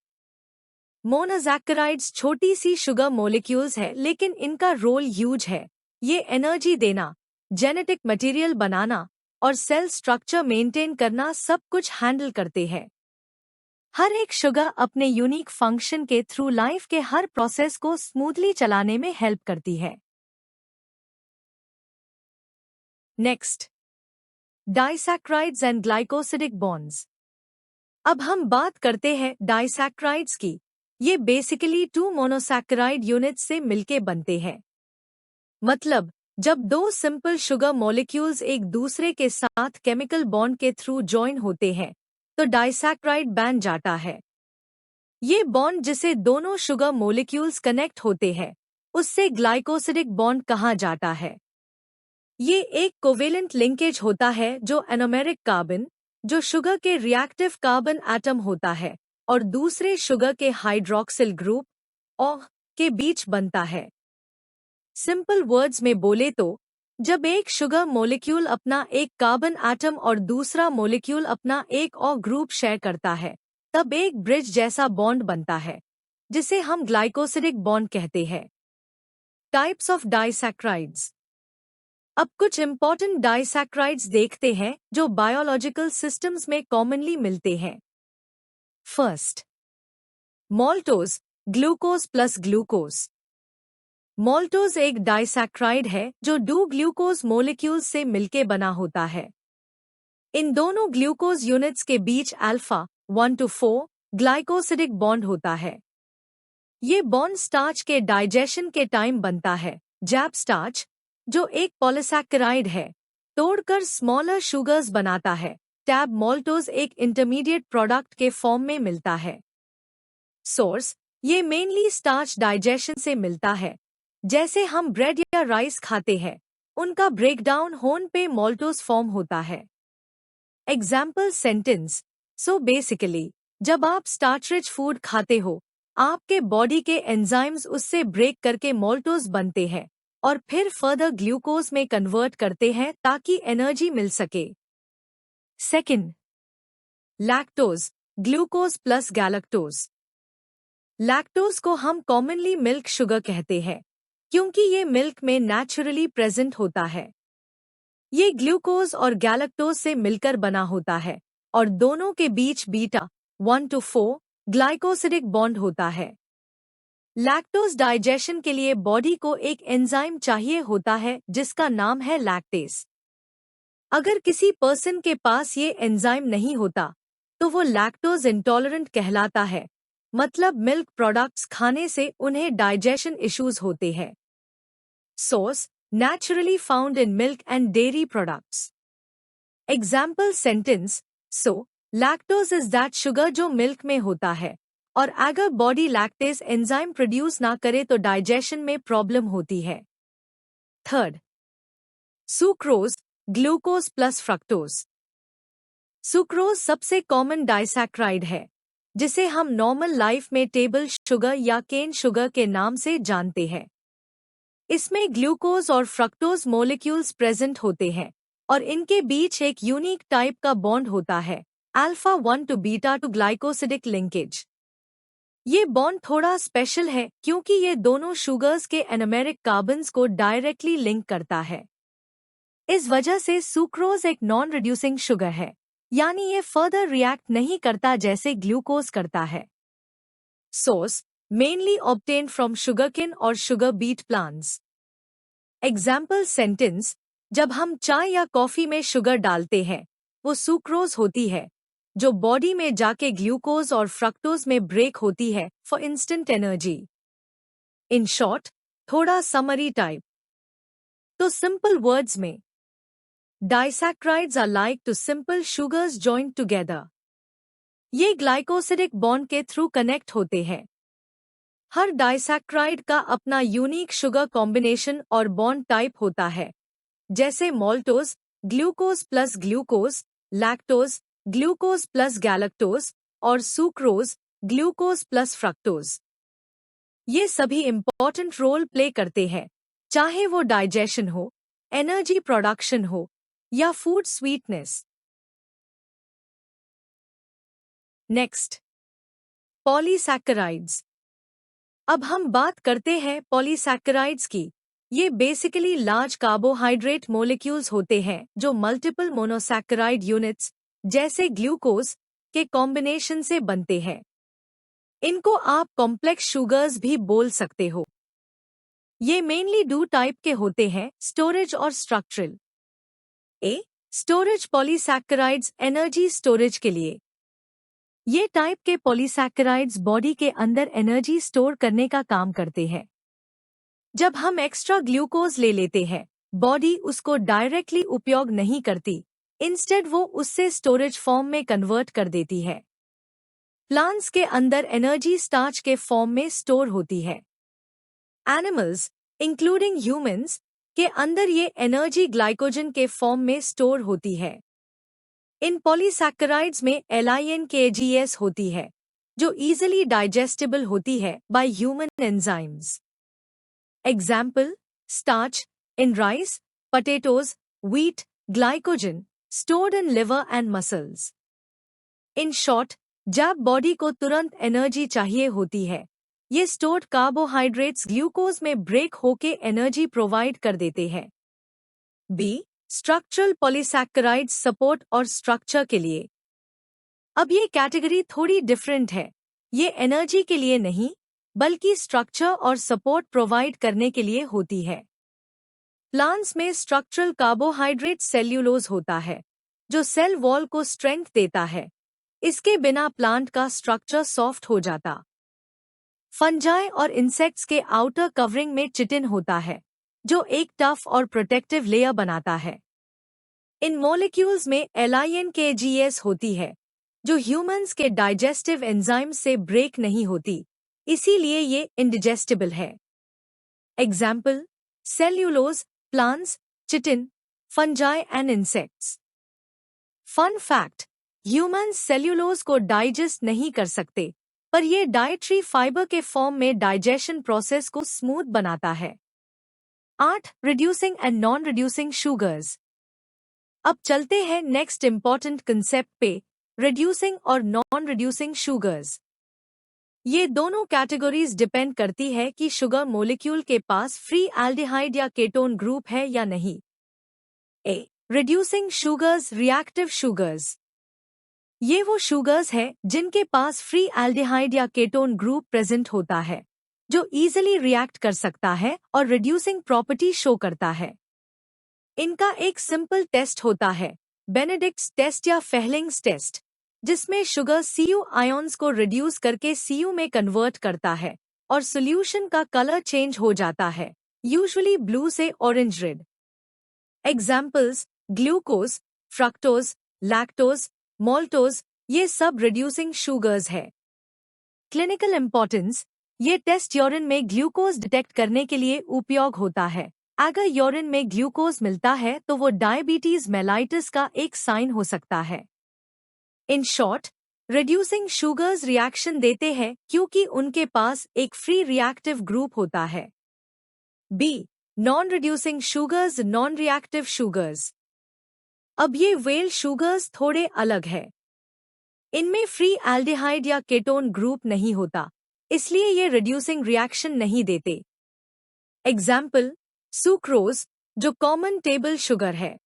monosaccharides छोटी सी शुगर मॉलिक्यूल्स है लेकिन इनका रोल ह्यूज है। ये एनर्जी देना, जेनेटिक मटेरियल बनाना और सेल स्ट्रक्चर मेंटेन करना सब कुछ हैंडल करते हैं। हर एक शुगर अपने यूनिक फंक्शन के थ्रू लाइफ के हर प्रोसेस को स्मूथली चलाने में हेल्प करती है। Next, disaccharides and glycosidic bonds. अब हम बात करते हैं डाइसैक्राइड्स की। ये बेसिकली 2 मोनोसैकेराइड यूनिट्स से मिलके बनते हैं। मतलब जब 2 सिंपल शुगर मॉलिक्यूल्स एक दूसरे के साथ केमिकल बॉन्ड के थ्रू जॉइन होते हैं तो डाइसैक्राइड बन जाता है। ये बॉन्ड जिसे दोनों शुगर मॉलिक्यूल्स कनेक्ट होते हैं उससे ग्लाइकोसिडिक बॉन्ड कहा जाता है। ये एक कोवेलेंट लिंकेज होता है जो एनोमेरिक कार्बन, जो शुगर के रिएक्टिव कार्बन एटम होता है, और दूसरे शुगर के हाइड्रोक्सिल ग्रुप OH के बीच बनता है। सिंपल वर्ड्स में बोले तो जब एक शुगर मॉलिक्यूल अपना एक कार्बन एटम और दूसरा मॉलिक्यूल अपना एक OH ग्रुप शेयर करता है तब एक ब्रिज जैसा बॉन्ड बनता है जिसे हम ग्लाइकोसिडिक बॉन्ड कहते हैं। Types of disaccharides. अब कुछ इंपॉर्टेंट डाइसैक्राइड्स देखते हैं जो बायोलॉजिकल सिस्टम्स में कॉमनली मिलते हैं। First, maltose, glucose plus glucose. Maltose एक डाइसैक्राइड है जो 2 ग्लूकोज मॉलिक्यूल्स से मिलके बना होता है। इन दोनों ग्लूकोज यूनिट्स के बीच अल्फा 1 to 4 ग्लाइकोसिडिक बॉन्ड होता है। ये बॉन्ड स्टार्च के डाइजेशन के टाइम बनता है। जैप स्टार्च, जो एक पॉलीसैकेराइड है, तोड़कर स्मॉलर शुगर्स बनाता है। टैब मॉल्टोज एक इंटरमीडिएट प्रोडक्ट के फॉर्म में मिलता है। सोर्स, ये मेनली स्टार्च डाइजेशन से मिलता है। जैसे हम ब्रेड या राइस खाते हैं, उनका ब्रेकडाउन होने पे मॉल्टोज फॉर्म होता है। एग्जाम्पल सेंटेंस, सो बेसिकली जब आप स्टार्च रिच फूड खाते हो, आपके बॉडी के एंजाइम्स उससे ब्रेक करके मॉल्टोज बनते हैं और फिर फर्दर ग्लूकोज में कन्वर्ट करते हैं ताकि एनर्जी मिल सके। Second, lactose, glucose plus galactose. Lactose को हम कॉमनली मिल्क शुगर कहते हैं क्योंकि ये मिल्क में नेचुरली प्रेजेंट होता है। ये ग्लूकोज और गैलेक्टोज से मिलकर बना होता है और दोनों के बीच बीटा 1 to 4 ग्लाइकोसिडिक बॉन्ड होता है। लैक्टोज डाइजेशन के लिए बॉडी को एक एंजाइम चाहिए होता है जिसका नाम है लैक्टेस। अगर किसी पर्सन के पास ये एंजाइम नहीं होता तो वो लैक्टोज इंटॉलरेंट कहलाता है। मतलब मिल्क प्रोडक्ट्स खाने से उन्हें डाइजेशन इश्यूज होते हैं। Source, naturally found in milk and dairy products. Example sentence, so lactose is that sugar जो मिल्क में होता है और अगर बॉडी लैक्टेस एंजाइम प्रोड्यूस ना करे तो डाइजेशन में प्रॉब्लम होती है। Third, sucrose, glucose plus fructose. Sucrose सबसे कॉमन डाइसैक्राइड है जिसे हम नॉर्मल लाइफ में टेबल शुगर या केन शुगर के नाम से जानते हैं। इसमें ग्लूकोज और फ्रक्टोज मॉलिक्यूल्स प्रेजेंट होते हैं और इनके बीच एक यूनिक टाइप का बॉन्ड होता है, alpha 1 to beta 2 glycosidic linkage. ये बॉन्ड थोड़ा स्पेशल है क्योंकि ये दोनों शुगर्स के एनोमेरिक कार्बन्स को डायरेक्टली लिंक करता है। इस वजह से सुक्रोज एक नॉन रिड्यूसिंग शुगर है, यानी ये फर्दर रिएक्ट नहीं करता जैसे ग्लूकोज करता है। Source, mainly obtained from sugarcane और sugar beet plants. Example sentence, जब हम चाय या कॉफी में शुगर डालते हैं, वो सुक्रोज होती है, जो बॉडी में जाके ग्लूकोज और फ्रक्टोज में ब्रेक होती है for instant energy. In short, थोड़ा समरी टाइप। तो सिंपल वर्ड्स में Disaccharides are like two simple sugars joined together. ये ग्लाइकोसिडिक बॉन्ड के थ्रू कनेक्ट होते हैं। हर डाइसैक्राइड का अपना यूनिक शुगर कॉम्बिनेशन और बॉन्ड टाइप होता है, जैसे maltose glucose plus glucose, lactose glucose plus galactose और सुक्रोज ग्लूकोज प्लस फ्रक्टोज। ये सभी इम्पोर्टेंट रोल प्ले करते हैं, चाहे वो डाइजेशन हो, एनर्जी प्रोडक्शन हो या फूड स्वीटनेस। Next, polysaccharides. अब हम बात करते हैं पॉलीसैकेराइड्स की। ये बेसिकली लार्ज कार्बोहाइड्रेट मोलिक्यूल्स होते हैं जो मल्टीपल मोनोसैकेराइड यूनिट्स जैसे ग्लूकोज के कॉम्बिनेशन से बनते हैं। इनको आप कॉम्प्लेक्स शुगर्स भी बोल सकते हो। ये मेनली दो टाइप के होते हैं, स्टोरेज और स्ट्रक्चरल। ए, स्टोरेज पॉलीसैकेराइड्स एनर्जी स्टोरेज के लिए। ये टाइप के पॉलीसैकेराइड्स बॉडी के अंदर एनर्जी स्टोर करने का काम करते हैं। जब हम एक्स्ट्रा ग्लूकोज ले लेते हैं, बॉडी उसको डायरेक्टली उपयोग नहीं करती, इंस्टेड वो उससे स्टोरेज फॉर्म में कन्वर्ट कर देती है। प्लांट्स के अंदर एनर्जी स्टार्च के फॉर्म में स्टोर होती है। एनिमल्स, इंक्लूडिंग ह्यूमंस, के अंदर ये एनर्जी ग्लाइकोजन के फॉर्म में स्टोर होती है। इन पॉलीसैकेराइड्स में LINKGS होती है, जो इजीली डाइजेस्टिबल होती है by human enzymes. Example, starch in rice, potatoes, wheat, glycogen stored in liver and muscles. In short, जब बॉडी को तुरंत एनर्जी चाहिए होती है, ये स्टोर्ड कार्बोहाइड्रेट्स ग्लूकोज में ब्रेक होके एनर्जी प्रोवाइड कर देते हैं। बी, स्ट्रक्चरल पॉलीसैकेराइड्स सपोर्ट और स्ट्रक्चर के लिए। अब ये कैटेगरी थोड़ी डिफरेंट है। ये एनर्जी के लिए नहीं, बल्कि स्ट्रक्चर और सपोर्ट प्रोवाइड करने के लिए होती है। प्लांट्स में स्ट्रक्चरल कार्बोहाइड्रेट सेल्यूलोज होता है, जो सेल वॉल को स्ट्रेंथ देता है। इसके बिना प्लांट का स्ट्रक्चर सॉफ्ट हो जाता। फंजाई और इंसेक्ट्स के आउटर कवरिंग में चिटिन होता है, जो एक टफ और प्रोटेक्टिव लेयर बनाता है। इन मॉलिक्यूल्स में LINKGS होती है, जो ह्यूमंस के डाइजेस्टिव एंजाइम से ब्रेक नहीं होती, इसीलिए ये इंडिजेस्टिबल है। Example, cellulose, plants, chitin, fungi and insects. Fun fact, humans cellulose को डाइजेस्ट नहीं कर सकते, पर ये डाइटरी फाइबर के फॉर्म में डाइजेशन प्रोसेस को स्मूथ बनाता है। 8, reducing and non reducing sugars. अब चलते हैं नेक्स्ट इंपॉर्टेंट कंसेप्ट पे, रिड्यूसिंग और नॉन रिड्यूसिंग शुगर्स। ये दोनों कैटेगरीज डिपेंड करती है कि शुगर मॉलिक्यूल के पास फ्री एल्डिहाइड या केटोन ग्रुप है या नहीं। ए, रिड्यूसिंग शुगर्स, रिएक्टिव शुगर्स। ये वो शुगर्स है जिनके पास फ्री एल्डिहाइड या केटोन ग्रुप प्रेजेंट होता है, जो इजीली रिएक्ट कर सकता है और रिड्यूसिंग प्रॉपर्टी शो करता है। इनका एक सिंपल टेस्ट होता है, बेनेडिक्ट्स टेस्ट या फेहलिंग्स टेस्ट, जिसमें शुगर Cu आयन्स को रिड्यूस करके Cu में कन्वर्ट करता है और सॉल्यूशन का कलर चेंज हो जाता है, यूजुअली ब्लू से orange red. Examples, glucose, fructose, lactose, maltose, ये सब रिड्यूसिंग शुगर्स है। क्लिनिकल इंपॉर्टेंस, ये टेस्ट यूरिन में ग्लूकोज डिटेक्ट करने के लिए उपयोग होता है। अगर यूरिन में ग्लूकोज मिलता है तो वो डायबिटीज मेलाइटिस का एक साइन हो सकता है। In short, reducing sugars reaction देते हैं क्योंकि उनके पास एक फ्री रिएक्टिव ग्रुप होता है। B, non reducing sugars, non reactive sugars. अब ये वेल शुगर्स थोड़े अलग है। इनमें फ्री एल्डिहाइड या केटोन ग्रुप नहीं होता, इसलिए ये रिड्यूसिंग रिएक्शन नहीं देते। एग्जाम्पल, सुक्रोज, जो कॉमन टेबल शुगर है।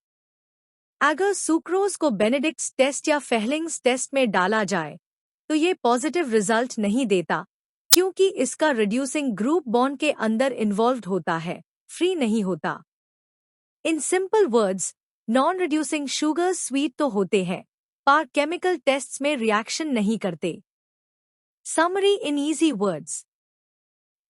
अगर सुक्रोज को बेनेडिक्ट्स टेस्ट या फेहलिंग्स टेस्ट में डाला जाए तो ये पॉजिटिव रिजल्ट नहीं देता, क्योंकि इसका रिड्यूसिंग ग्रुप बॉन्ड के अंदर इन्वॉल्व्ड होता है, फ्री नहीं होता। In simple words, non reducing sugars sweet तो होते हैं, पर केमिकल टेस्ट्स में रिएक्शन नहीं करते। Summary in easy words,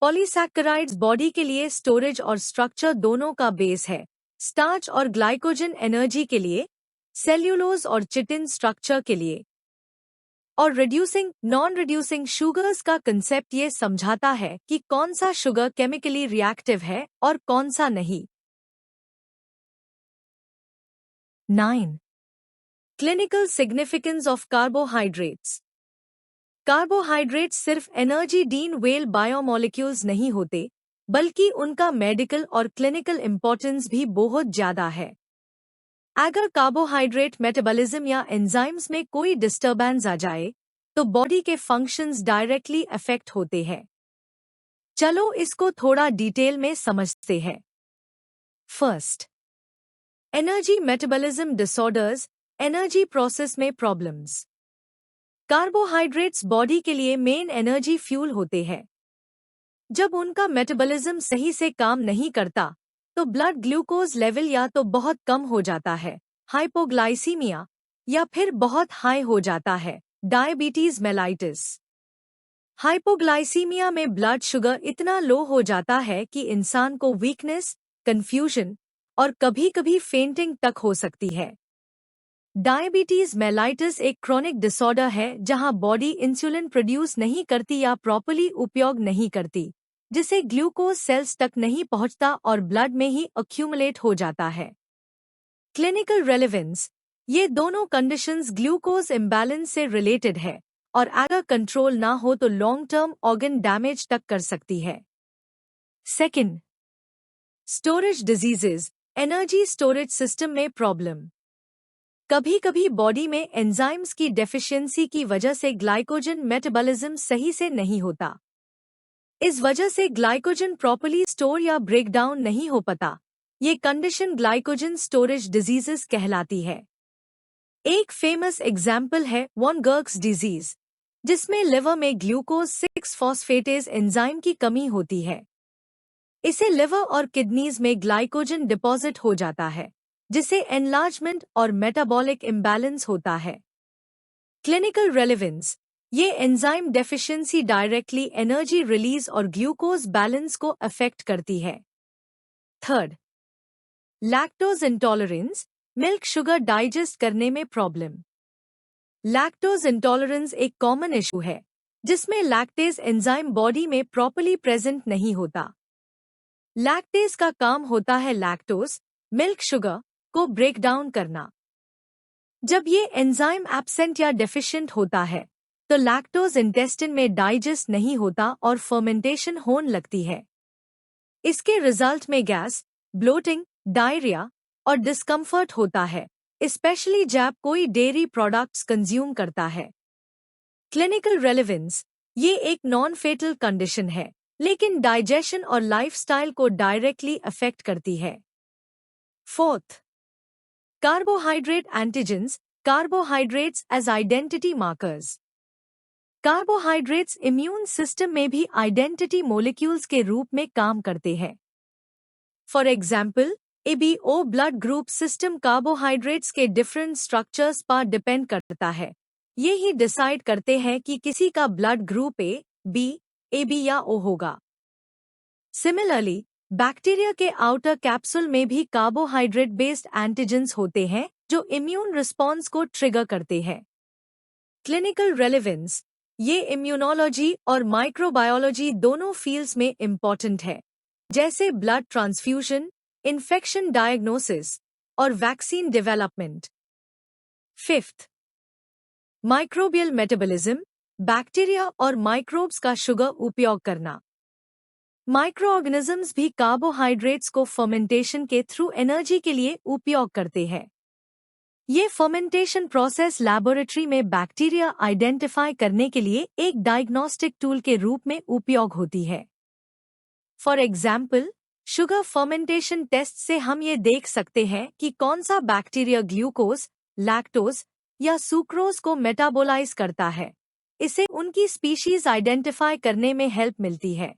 polysaccharides body के लिए स्टोरेज और स्ट्रक्चर दोनों का बेस है, स्टार्च और ग्लाइकोजन एनर्जी के लिए, सेल्यूलोज और चिटिन स्ट्रक्चर के लिए। और रिड्यूसिंग नॉन रिड्यूसिंग शुगर्स का कंसेप्ट ये समझाता है कि कौन सा शुगर केमिकली रिएक्टिव है और कौन सा नहीं। 9. Clinical significance of carbohydrates. Carbohydrates सिर्फ एनर्जी डीन वेल बायोमोलिक्यूल्स नहीं होते, बल्कि उनका मेडिकल और क्लिनिकल इंपॉर्टेंस भी बहुत ज्यादा है। अगर कार्बोहाइड्रेट मेटाबॉलिज्म या एंजाइम्स में कोई डिस्टर्बेंस आ जाए, तो बॉडी के फंक्शंस डायरेक्टली अफेक्ट होते हैं। चलो इसको थोड़ा डिटेल में समझते हैं। First, energy metabolism disorders, energy process में प्रॉब्लम्स। कार्बोहाइड्रेट्स बॉडी के लिए मेन एनर्जी फ्यूल होते हैं। जब उनका मेटाबॉलिज्म सही से काम नहीं करता, तो ब्लड ग्लूकोज लेवल या तो बहुत कम हो जाता है, हाइपोग्लाइसीमिया, या फिर बहुत हाई हो जाता है, डायबिटीज मेलाइटिस। हाइपोग्लाइसीमिया में ब्लड शुगर इतना लो हो जाता है कि इंसान को वीकनेस, कंफ्यूजन और कभी-कभी फेंटिंग तक हो सकती है। डायबिटीज मेलाइटिस एक क्रोनिक डिसऑर्डर है जहां बॉडी इंसुलिन प्रोड्यूस नहीं करती या प्रॉपर्ली उपयोग नहीं करती, जिसे ग्लूकोज सेल्स तक नहीं पहुंचता और ब्लड में ही अक्यूमुलेट हो जाता है। क्लिनिकल रेलेवेंस, ये दोनों कंडीशंस ग्लूकोज इम्बैलेंस से रिलेटेड है और अगर कंट्रोल ना हो तो लॉन्ग टर्म ऑर्गन डैमेज तक कर सकती है। Second, storage diseases, energy storage system में प्रॉब्लम। कभी कभी बॉडी में एंजाइम्स की डेफिशिएंसी की वजह से ग्लाइकोजन मेटाबॉलिज्म सही से नहीं होता। इस वजह से ग्लाइकोजन प्रॉपर्ली स्टोर या ब्रेक डाउन नहीं हो पाता। ये कंडीशन ग्लाइकोजन स्टोरेज डिजीजेस कहलाती है। एक फेमस एग्जाम्पल है वॉन गर्ग्स डिजीज, जिसमें लिवर में ग्लूकोज 6 फॉस्फेटेज एंजाइम की कमी होती है। इसे लिवर और किडनीज में ग्लाइकोजन डिपॉजिट हो जाता है, जिसे एनलार्जमेंट और मेटाबॉलिक इम्बैलेंस होता है। क्लिनिकल रेलेवेंस, ये enzyme deficiency directly energy release और ग्लूकोज बैलेंस को अफेक्ट करती है। Third, lactose intolerance, milk sugar digest करने में प्रॉब्लम। लैक्टोज इंटॉलरेंस एक कॉमन इशू है, जिसमें लैक्टेज एंजाइम बॉडी में प्रॉपर्ली प्रेजेंट नहीं होता। लैक्टेज का काम होता है लैक्टोज, मिल्क शुगर, को ब्रेक डाउन करना। जब ये एंजाइम एब्सेंट या डेफिशिएंट होता है, तो लैक्टोज इंटेस्टिन में डाइजेस्ट नहीं होता और फर्मेंटेशन होने लगती है। इसके रिजल्ट में गैस, ब्लोटिंग, डायरिया और डिस्कम्फर्ट होता है, स्पेशली जब कोई डेयरी प्रोडक्ट्स कंज्यूम करता है। क्लिनिकल रेलेवेंस, ये एक नॉन फेटल कंडीशन है, लेकिन डाइजेशन और लाइफस्टाइल को डायरेक्टली अफेक्ट करती है। Fourth, carbohydrate antigens, carbohydrates as identity markers. Carbohydrates immune system में भी आइडेंटिटी मॉलिक्यूल्स के रूप में काम करते हैं। For example, ABO blood group system carbohydrates के डिफरेंट स्ट्रक्चर्स पर डिपेंड करता है। ये ही डिसाइड करते हैं कि किसी का blood group A, B, AB या ओ होगा। सिमिलरली, बैक्टीरिया के आउटर कैप्सूल में भी कार्बोहाइड्रेट बेस्ड एंटीजेंस होते हैं जो इम्यून रिस्पॉन्स को ट्रिगर करते हैं। क्लिनिकल रेलेवेंस, ये इम्यूनोलॉजी और माइक्रोबायोलॉजी दोनों फील्ड्स में इम्पॉर्टेंट है, जैसे ब्लड ट्रांसफ्यूजन, इन्फेक्शन डायग्नोसिस और vaccine development. Fifth, microbial metabolism, bacteria और माइक्रोब्स का शुगर उपयोग करना। माइक्रो ऑर्गेनिजम्स भी कार्बोहाइड्रेट्स को फर्मेंटेशन के थ्रू एनर्जी के लिए उपयोग करते हैं। ये फर्मेंटेशन प्रोसेस लैबोरेटरी में बैक्टीरिया आइडेंटिफाई करने के लिए एक डायग्नोस्टिक टूल के रूप में उपयोग होती है। For example, sugar fermentation test से हम ये देख सकते हैं कि कौन सा बैक्टीरिया ग्लूकोज, लैक्टोज या सुक्रोज को मेटाबोलाइज करता है। इससे उनकी स्पीशीज आइडेंटिफाई करने में हेल्प मिलती है।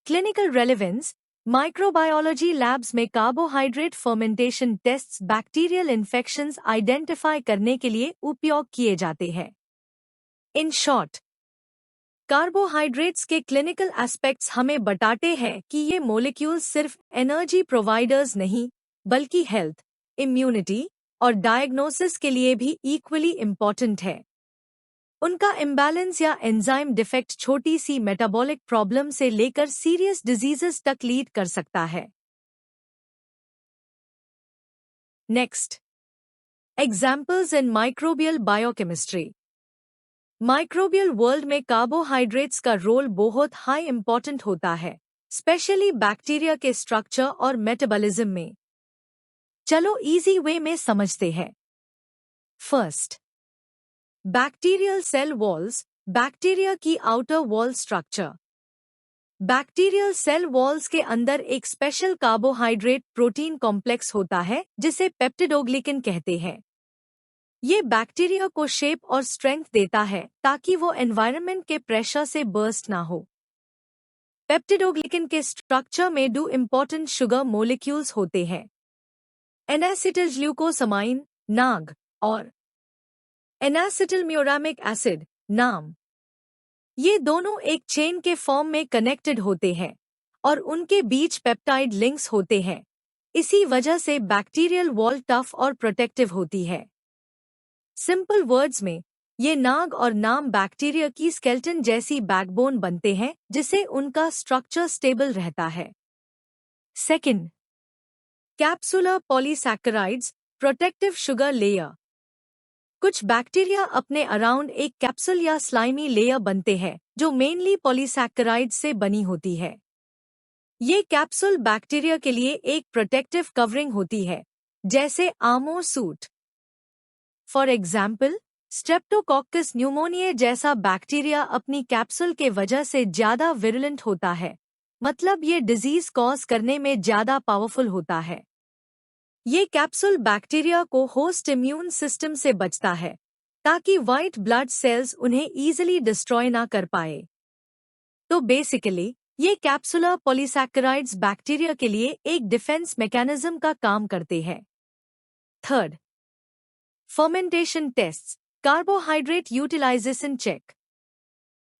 क्लिनिकल रेलेवेंस, माइक्रोबायोलॉजी लैब्स में carbohydrate fermentation tests bacterial infections identify करने के लिए उपयोग किए जाते हैं। इन शॉर्ट, कार्बोहाइड्रेट्स के क्लिनिकल एस्पेक्ट्स हमें बताते हैं कि ये मॉलिक्यूल्स सिर्फ एनर्जी प्रोवाइडर्स नहीं, बल्कि हेल्थ, इम्यूनिटी और डायग्नोसिस के लिए भी इक्वली इम्पॉर्टेंट है। उनका इम्बैलेंस या एंजाइम डिफेक्ट छोटी सी मेटाबॉलिक प्रॉब्लम से लेकर सीरियस डिजीजेस तक लीड कर सकता है। Next, examples in microbial biochemistry. Microbial world में कार्बोहाइड्रेट्स का रोल बहुत हाई इम्पॉर्टेंट होता है, स्पेशली बैक्टीरिया के स्ट्रक्चर और मेटाबॉलिज्म में। चलो इजी वे में समझते हैं। First, bacterial cell walls, bacteria की outer wall structure. Bacterial cell walls के अंदर एक स्पेशल कार्बोहाइड्रेट प्रोटीन कॉम्प्लेक्स होता है जिसे पेप्टिडोग्लिकन कहते हैं। ये बैक्टीरिया को शेप और स्ट्रेंथ देता है ताकि वो एनवायरनमेंट के प्रेशर से बर्स्ट ना हो। पेप्टिडोग्लिकन के स्ट्रक्चर में दो इम्पॉर्टेंट शुगर मोलिक्यूल्स होते हैं, एनासिटिलग्लूकोसामाइन नाग और एनासिटिलम्यूरामिक एसिड नाम। ये दोनों एक चेन के फॉर्म में कनेक्टेड होते हैं और उनके बीच पेप्टाइड लिंक्स होते हैं। इसी वजह से बैक्टीरियल वॉल टफ और प्रोटेक्टिव होती है। सिंपल वर्ड्स में, ये नाग और नाम बैक्टीरिया की स्केलेटन जैसी बैकबोन बनते हैं जिससे उनका स्ट्रक्चर स्टेबल रहता है। Second, capsular polysaccharides, protective sugar layer. कुछ बैक्टीरिया अपने अराउंड एक कैप्सूल या स्लाइमी लेयर बनते हैं जो मेनली पॉलीसैकेराइड से बनी होती है। ये कैप्सूल बैक्टीरिया के लिए एक प्रोटेक्टिव कवरिंग होती है, जैसे armour suit. For example, Streptococcus pneumoniae जैसा बैक्टीरिया अपनी कैप्सूल के वजह से ज्यादा विरुलेंट होता है, मतलब ये डिजीज कॉज करने में ज्यादा पावरफुल होता है। ये कैप्सूल बैक्टीरिया को होस्ट इम्यून सिस्टम से बचता है ताकि व्हाइट ब्लड सेल्स उन्हें ईजिली डिस्ट्रॉय ना कर पाए। तो बेसिकली ये कैप्सुलर पॉलीसैकेराइड्स बैक्टीरिया के लिए एक डिफेंस मैकेनिज्म का काम करते हैं। Third, fermentation tests, carbohydrate utilisation check.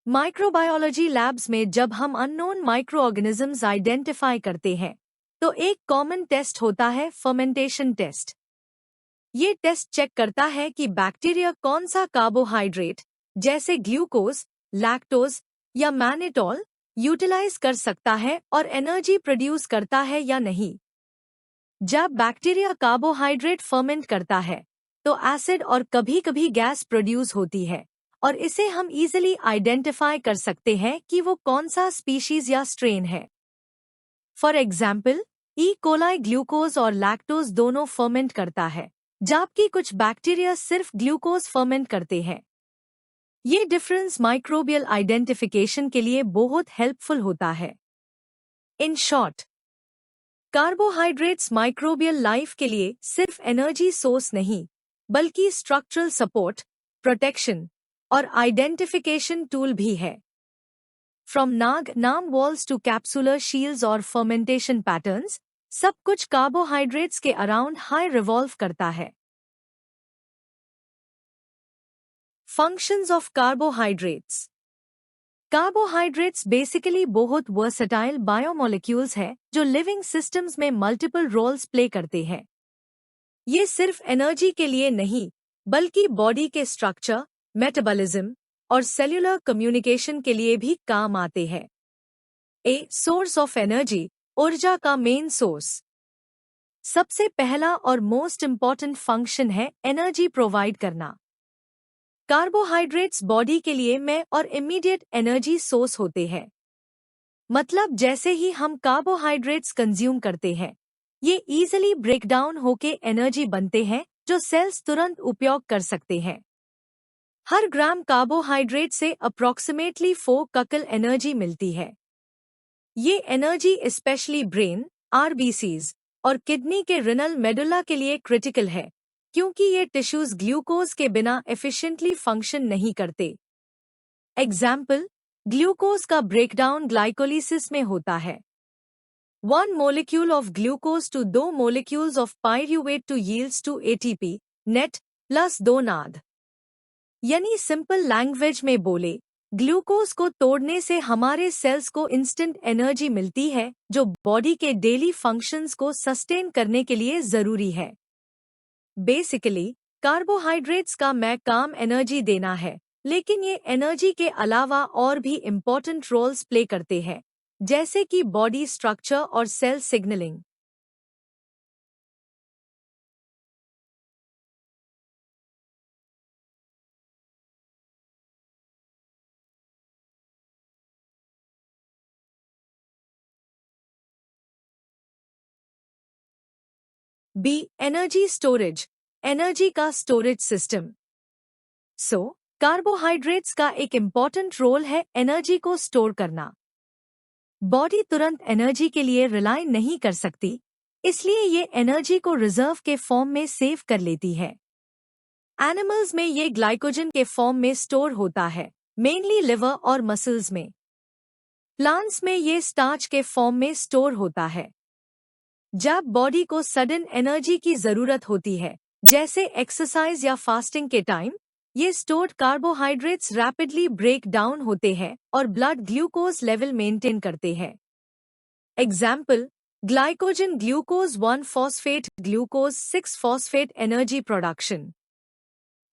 Microbiology labs में जब हम अननोन माइक्रो ऑर्गेनिजम्स आइडेंटिफाई करते हैं तो एक कॉमन टेस्ट होता है फर्मेंटेशन टेस्ट। ये टेस्ट चेक करता है कि बैक्टीरिया कौन सा कार्बोहाइड्रेट जैसे ग्लूकोज, लैक्टोज या मैनिटॉल यूटिलाइज कर सकता है और एनर्जी प्रोड्यूस करता है या नहीं। जब बैक्टीरिया कार्बोहाइड्रेट फर्मेंट करता है तो एसिड और कभी-कभी गैस प्रोड्यूस होती है और इसे हम इजीली आइडेंटिफाई कर सकते हैं कि वो कौन सा स्पीशीज या स्ट्रेन है। For example, E coli glucose और लैक्टोज दोनों फर्मेंट करता है, जबकि कुछ बैक्टीरिया सिर्फ ग्लूकोज फर्मेंट करते हैं। ये डिफरेंस माइक्रोबियल आइडेंटिफिकेशन के लिए बहुत हेल्पफुल होता है। In short, carbohydrates microbial life के लिए सिर्फ एनर्जी सोर्स नहीं, बल्कि स्ट्रक्चरल सपोर्ट, प्रोटेक्शन और आइडेंटिफिकेशन टूल भी है। फ्रॉम नाग नाम वॉल्स टू कैप्सुलर शील्ड्स और फर्मेंटेशन पैटर्न्स, सब कुछ कार्बोहाइड्रेट्स के अराउंड हाई रिवॉल्व करता है। Functions of carbohydrates. Carbohydrates basically बहुत वर्सेटाइल बायोमोलिक्यूल्स हैं जो लिविंग सिस्टम्स में मल्टीपल रोल्स प्ले करते हैं। ये सिर्फ एनर्जी के लिए नहीं, बल्कि बॉडी के स्ट्रक्चर, मेटाबॉलिज्म और सेल्यूलर कम्युनिकेशन के लिए भी काम आते हैं। ए सोर्स ऑफ एनर्जी, ऊर्जा का मेन सोर्स। सबसे पहला और मोस्ट इम्पॉर्टेंट फंक्शन है एनर्जी प्रोवाइड करना। कार्बोहाइड्रेट्स बॉडी के लिए में और इमीडिएट एनर्जी सोर्स होते हैं। मतलब जैसे ही हम कार्बोहाइड्रेट्स कंज्यूम करते हैं, ये इजीली ब्रेक डाउन होके एनर्जी बनते हैं जो सेल्स तुरंत उपयोग कर सकते हैं। हर ग्राम कार्बोहाइड्रेट से अप्रॉक्सीमेटली 4 ककल एनर्जी मिलती है। ये एनर्जी स्पेशली ब्रेन, आरबीसीज और किडनी के रिनल मेडुला के लिए क्रिटिकल है, क्योंकि ये टिश्यूज ग्लूकोज के बिना एफिशिएंटली फंक्शन नहीं करते। एग्जाम्पल, ग्लूकोज का ब्रेकडाउन ग्लाइकोलिसिस में होता है। 1 molecule of glucose to 2 molecules of pyruvate to yields to ATP, net, plus 2 नाद। यानी सिंपल लैंग्वेज में बोले ग्लूकोज को तोड़ने से हमारे सेल्स को इंस्टेंट एनर्जी मिलती है जो बॉडी के डेली फंक्शंस को सस्टेन करने के लिए जरूरी है। बेसिकली कार्बोहाइड्रेट्स का मैं काम एनर्जी देना है, लेकिन ये एनर्जी के अलावा और भी इम्पोर्टेंट रोल्स प्ले करते हैं, जैसे कि बॉडी स्ट्रक्चर और cell signalling. B energy storage, energy का स्टोरेज सिस्टम। कार्बोहाइड्रेट्स का एक इम्पॉर्टेंट रोल है एनर्जी को स्टोर करना। बॉडी तुरंत एनर्जी के लिए रिलाई नहीं कर सकती, इसलिए ये एनर्जी को रिजर्व के फॉर्म में सेव कर लेती है। एनिमल्स में ये ग्लाइकोजन के फॉर्म में स्टोर होता है, मेनली लिवर और मसल्स में। प्लांट्स में ये स्टार्च के फॉर्म में स्टोर होता है। जब बॉडी को सडन एनर्जी की जरूरत होती है, जैसे एक्सरसाइज या फास्टिंग के टाइम, ये stored carbohydrates rapidly break down होते हैं और ब्लड ग्लूकोज लेवल मेंटेन करते हैं। Example, glycogen glucose 1 phosphate glucose 6 phosphate energy production.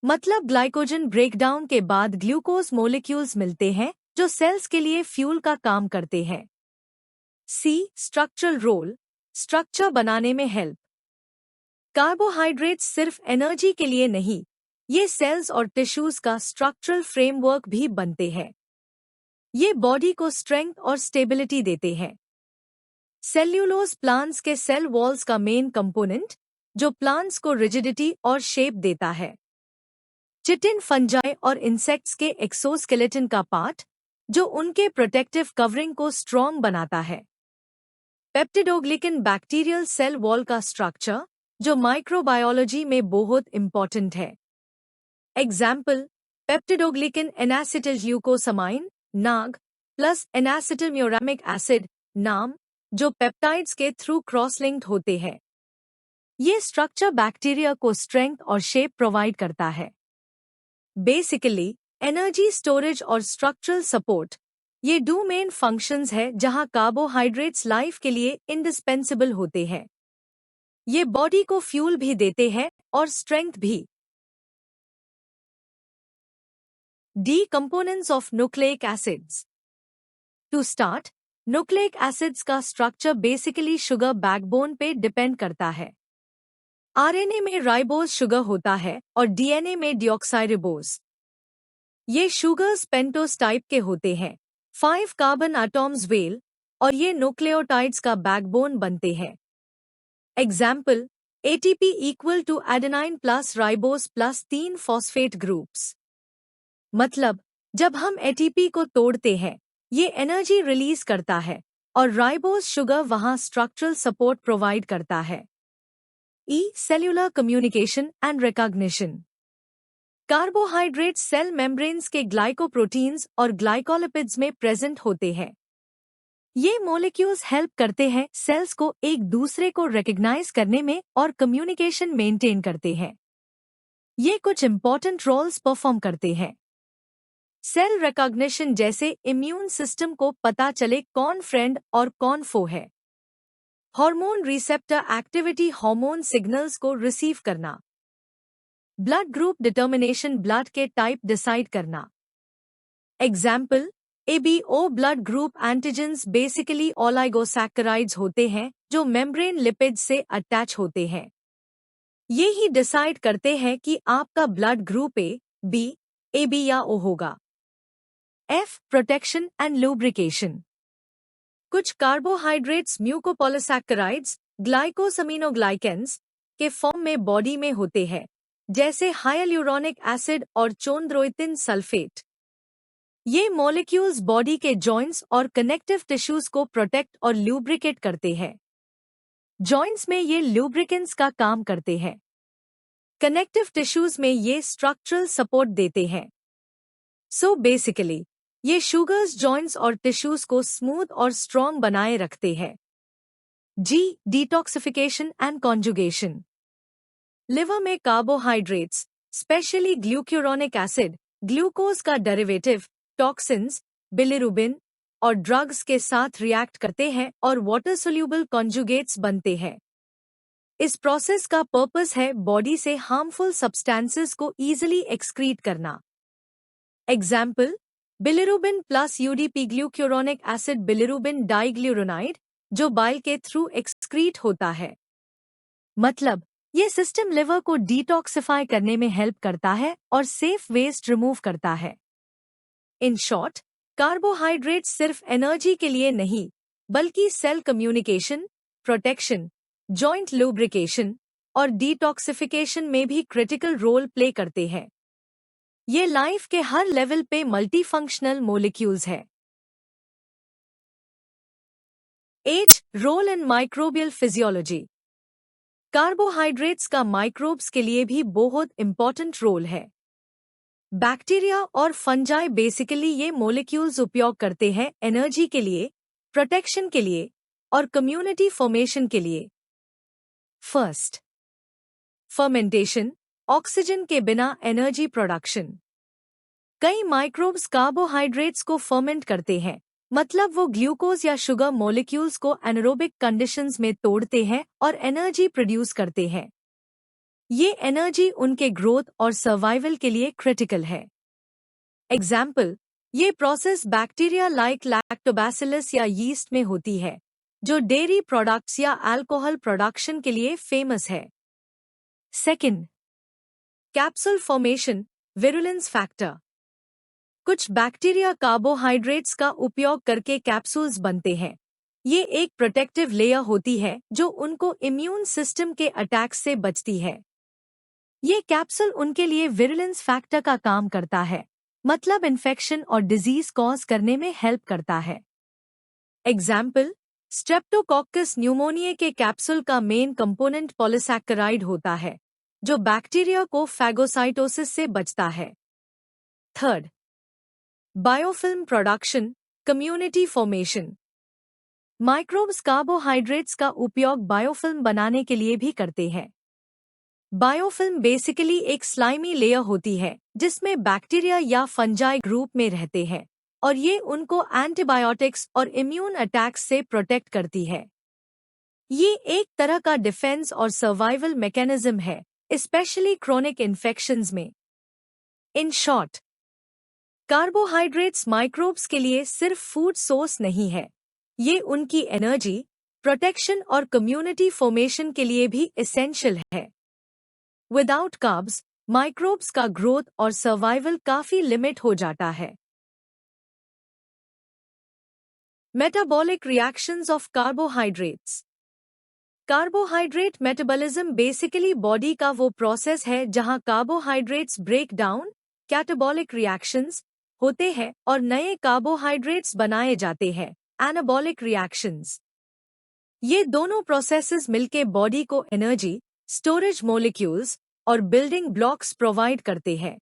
मतलब ग्लाइकोजन ब्रेकडाउन के बाद ग्लूकोज मोलिक्यूल्स मिलते हैं जो सेल्स के लिए फ्यूल का काम करते हैं। सी स्ट्रक्चरल रोल, स्ट्रक्चर बनाने में हेल्प। कार्बोहाइड्रेट्स सिर्फ एनर्जी के लिए नहीं, ये सेल्स और टिश्यूज का स्ट्रक्चरल फ्रेमवर्क भी बनते हैं। ये बॉडी को स्ट्रेंथ और स्टेबिलिटी देते हैं। सेल्यूलोज प्लांट्स के सेल वॉल्स का मेन कंपोनेंट, जो प्लांट्स को रिजिडिटी और शेप देता है। चिटिन फंजाई और इंसेक्ट्स के एक्सोस्केलेटन का पार्ट, जो उनके प्रोटेक्टिव कवरिंग को स्ट्रॉन्ग बनाता है। पेप्टिडोग्लिकन बैक्टीरियल सेल वॉल का स्ट्रक्चर, जो माइक्रोबायोलॉजी में बहुत इंपॉर्टेंट है। एग्जाम्पल, पेप्टिडोग्लिकन एनासिटिलग्लूकोसामाइन नाग प्लस एनासिटिलम्यूरामिक एसिड नाम, जो पेप्टाइड्स के थ्रू क्रॉस लिंक्ड होते हैं। ये स्ट्रक्चर बैक्टीरिया को स्ट्रेंथ और शेप प्रोवाइड करता है। बेसिकली एनर्जी स्टोरेज और स्ट्रक्चरल सपोर्ट, ये दो मेन फंक्शंस है जहां कार्बोहाइड्रेट्स लाइफ के लिए इंडिस्पेंसिबल होते हैं। ये बॉडी को फ्यूल भी देते हैं और स्ट्रेंथ भी। D components of nucleic acids. To start, nucleic acids का स्ट्रक्चर बेसिकली शुगर बैकबोन पे डिपेंड करता है। आरएनए में राइबोज शुगर होता है और डीएनए में डिऑक्साइरिबोज। ये शुगर्स पेंटोस टाइप के होते हैं, 5 कार्बन एटॉम्स वेल, और ये न्यूक्लियोटाइड्स का बैकबोन बनते हैं। Example, ATP equal to adenine plus ribose plus 3 phosphate groups. मतलब, जब हम एटीपी को तोड़ते हैं, ये एनर्जी रिलीज करता है और राइबोस शुगर वहां स्ट्रक्चरल सपोर्ट प्रोवाइड करता है। E cellular communication and recognition. Carbohydrates cell membranes के ग्लाइकोप्रोटीन्स और ग्लाइकोलिपिड्स में प्रेजेंट होते हैं। ये मॉलिक्यूल्स हेल्प करते हैं सेल्स को एक दूसरे को रिकॉग्नाइज करने में और कम्युनिकेशन मेंटेन करते हैं। ये कुछ इंपॉर्टेंट रोल्स परफॉर्म करते हैं। सेल रिकॉग्निशन, जैसे इम्यून सिस्टम को पता चले कौन फ्रेंड और कौन फो है। Hormone receptor activity, hormone signals को रिसीव करना। ब्लड ग्रुप डिटर्मिनेशन, ब्लड के टाइप डिसाइड करना। Example, ABO blood group antigens basically oligosaccharides होते हैं जो मेम्ब्रेन लिपिड से अटैच होते हैं। ये ही डिसाइड करते हैं कि आपका blood group A, B, AB या ओ होगा। F protection and lubrication. कुछ कार्बोहाइड्रेट्स म्यूकोपॉलीसैकेराइड्स, ग्लाइकोसमिनोग्लाइकेंस के फॉर्म में बॉडी में होते हैं, जैसे हाइलुरोनिक एसिड और चोंद्रोइथिन सल्फेट। ये मॉलिक्यूल्स बॉडी के जॉइंट्स और कनेक्टिव टिश्यूज को प्रोटेक्ट और लुब्रिकेट करते हैं। जॉइंट्स में ये लुब्रिकेंट्स का काम करते हैं। कनेक्टिव टिश्यूज में ये स्ट्रक्चरल सपोर्ट देते हैं। सो बेसिकली ये शुगर्स जॉइंट्स और टिश्यूज को स्मूथ और स्ट्रॉन्ग बनाए रखते हैं। जी डिटॉक्सिफिकेशन एंड कॉन्जुगेशन। लिवर में कार्बोहाइड्रेट्स, स्पेशली ग्लूक्यूरोनिक एसिड, ग्लूकोज का डेरिवेटिव, टॉक्सिन्स, बिलिरुबिन और ड्रग्स के साथ रिएक्ट करते हैं और वाटर सोल्यूबल कॉन्जुगेट्स बनते हैं। इस प्रोसेस का पर्पस है बॉडी से हार्मफुल सब्सटेंसेस को ईजिली एक्सक्रीट करना। Example, bilirubin plus UDP glucuronic acid bilirubin diglucuronide, जो बाइल के थ्रू एक्सक्रीट होता है। मतलब, ये सिस्टम लिवर को डिटॉक्सिफाई करने में हेल्प करता है और सेफ वेस्ट रिमूव करता है। इन शॉर्ट, कार्बोहाइड्रेट्स सिर्फ एनर्जी के लिए नहीं, बल्कि cell communication, protection, joint lubrication और डिटॉक्सिफिकेशन में भी क्रिटिकल रोल प्ले करते हैं। ये लाइफ के हर लेवल पे मल्टीफंक्शनल मोलिक्यूल्स है। H role in microbial physiology. Carbohydrates का माइक्रोब्स के लिए भी बहुत इंपॉर्टेंट रोल है। बैक्टीरिया और फंजाई बेसिकली ये मोलिक्यूल्स उपयोग करते हैं एनर्जी के लिए, प्रोटेक्शन के लिए और कम्युनिटी फॉर्मेशन के लिए। फर्स्ट, फर्मेंटेशन, ऑक्सीजन के बिना एनर्जी प्रोडक्शन। कई माइक्रोब्स कार्बोहाइड्रेट्स को फर्मेंट करते हैं, मतलब वो ग्लूकोज या शुगर मॉलिक्यूल्स को एनारोबिक कंडीशंस में तोड़ते हैं और एनर्जी प्रोड्यूस करते हैं। ये एनर्जी उनके ग्रोथ और सर्वाइवल के लिए क्रिटिकल है। एग्जाम्पल, ये प्रोसेस बैक्टीरिया लाइक लैक्टोबैसिलस या यीस्ट में होती है, जो डेयरी प्रोडक्ट्स या अल्कोहल प्रोडक्शन के लिए फेमस है। Second, capsule formation, virulence factor. कुछ बैक्टीरिया कार्बोहाइड्रेट्स का उपयोग करके कैप्सूल्स बनते हैं। ये एक प्रोटेक्टिव लेयर होती है जो उनको इम्यून सिस्टम के अटैक से बचती है। ये कैप्सूल उनके लिए विरुलेंस फैक्टर का काम करता है, मतलब इन्फेक्शन और डिजीज कॉज करने में हेल्प करता है। एग्जाम्पल, स्ट्रेप्टोकोकस न्यूमोनिया के कैप्सूल का मेन कंपोनेंट पॉलीसैकेराइड होता है, जो बैक्टीरिया को फैगोसाइटोसिस से बचता है। Third, biofilm production, community formation. Microbes carbohydrates का उपयोग बायोफिल्म बनाने के लिए भी करते हैं। बायोफिल्म बेसिकली एक स्लाइमी लेयर होती है जिसमें बैक्टीरिया या फंजाई ग्रुप में रहते हैं और ये उनको एंटीबायोटिक्स और इम्यून अटैक्स से प्रोटेक्ट करती है। ये एक तरह का डिफेंस और सर्वाइवल मैकेनिज्म है, स्पेशली क्रोनिक इन्फेक्शंस में। इन शॉर्ट, कार्बोहाइड्रेट्स माइक्रोब्स के लिए सिर्फ फूड सोर्स नहीं है, ये उनकी एनर्जी, प्रोटेक्शन और कम्युनिटी फॉर्मेशन के लिए भी एसेंशियल है। विदाउट कार्ब्स, माइक्रोब्स का ग्रोथ और सर्वाइवल काफी लिमिट हो जाता है। Metabolic reactions of carbohydrates. Carbohydrate metabolism basically body का वो प्रोसेस है जहां carbohydrates break down, catabolic reactions होते हैं और नए कार्बोहाइड्रेट्स बनाए जाते हैं, एनाबॉलिक रिएक्शंस। ये दोनों प्रोसेसेस मिलके बॉडी को एनर्जी, स्टोरेज मॉलिक्यूल्स और बिल्डिंग ब्लॉक्स प्रोवाइड करते हैं।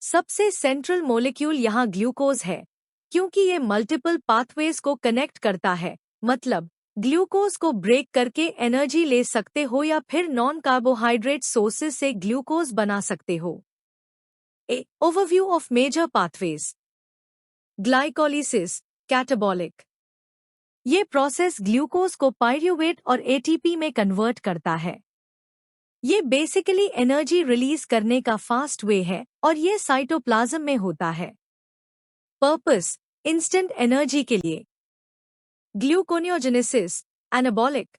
सबसे सेंट्रल मॉलिक्यूल यहाँ ग्लूकोज है, क्योंकि ये मल्टीपल पाथवेज को कनेक्ट करता है, मतलब ग्लूकोज को ब्रेक करके एनर्जी ले सकते हो या फिर नॉन कार्बोहाइड्रेट सोर्सेज से ग्लूकोज बना सकते हो। A overview of major pathways. Glycolysis, catabolic. ये प्रोसेस ग्लूकोज को पायरूवेट और एटीपी में कन्वर्ट करता है। ये बेसिकली एनर्जी रिलीज करने का फास्ट वे है और ये साइटोप्लाज्म में होता है। पर्पस, इंस्टेंट एनर्जी के लिए। Gluconeogenesis, anabolic.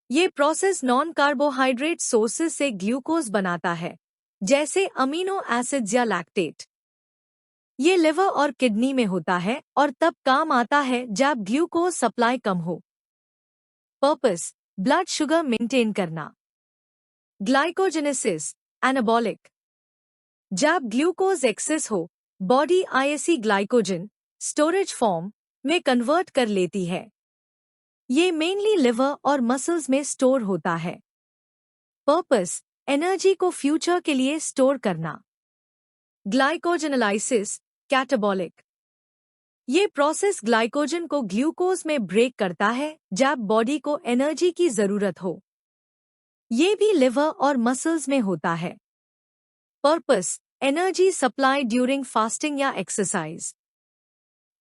ये प्रोसेस नॉन कार्बोहाइड्रेट सोर्सेज से ग्लूकोज बनाता है, जैसे अमीनो एसिड्स या लैक्टेट। ये लिवर और किडनी में होता है और तब काम आता है जब ग्लूकोज सप्लाई कम हो। पर्पस, ब्लड शुगर मेंटेन करना। Glycogenesis, anabolic. जब ग्लूकोज एक्सेस हो, body IAC glycogen storage form में कन्वर्ट कर लेती है। ये मेनली लिवर और मसल्स में स्टोर होता है। पर्पस, एनर्जी को फ्यूचर के लिए स्टोर करना। ग्लाइकोजेनेलाइसिस, कैटाबॉलिक। ये प्रोसेस ग्लाइकोजन को ग्लूकोज में ब्रेक करता है जब बॉडी को एनर्जी की जरूरत हो। ये भी लिवर और मसल्स में होता है। Purpose, energy supply during fasting या exercise.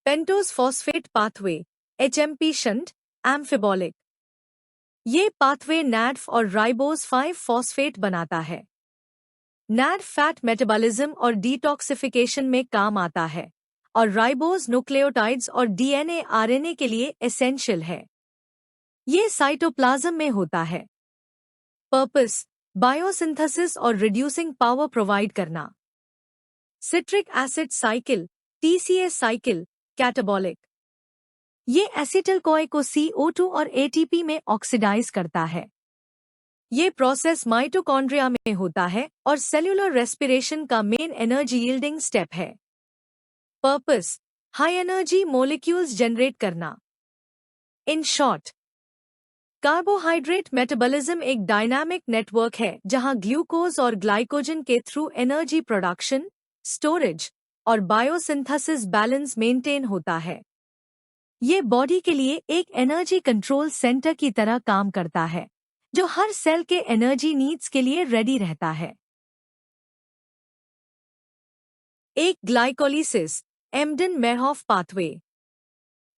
Pentose phosphate pathway HMP shunt amphibolic. ये पाथवे नैडफ और राइबोज 5 फॉस्फेट बनाता है। नैड फैट मेटाबॉलिज्म और डिटॉक्सिफिकेशन में काम आता है और राइबोज न्यूक्लियोटाइड्स और DNA RNA के लिए एसेंशियल है। ये साइटोप्लाज्म में होता है। पर्पस बायोसिंथेसिस और रिड्यूसिंग पावर प्रोवाइड करना। Citric acid cycle TCA cycle catabolic. ये एसिटिल कोए को CO2 और ATP में ऑक्सीडाइज करता है। ये प्रोसेस माइटोकॉन्ड्रिया में होता है और सेल्यूलर रेस्पिरेशन का मेन एनर्जी यील्डिंग स्टेप है। Purpose high energy molecules generate करना। इन शॉर्ट, कार्बोहाइड्रेट मेटाबॉलिज्म एक डायनामिक नेटवर्क है जहां ग्लूकोज और ग्लाइकोजन के थ्रू एनर्जी प्रोडक्शन, स्टोरेज और बायोसिंथेसिस बैलेंस मेंटेन होता है। ये बॉडी के लिए एक एनर्जी कंट्रोल सेंटर की तरह काम करता है जो हर सेल के एनर्जी नीड्स के लिए रेडी रहता है। एक ग्लाइकोलिसिस एम्डन-मेरहोफ पाथवे।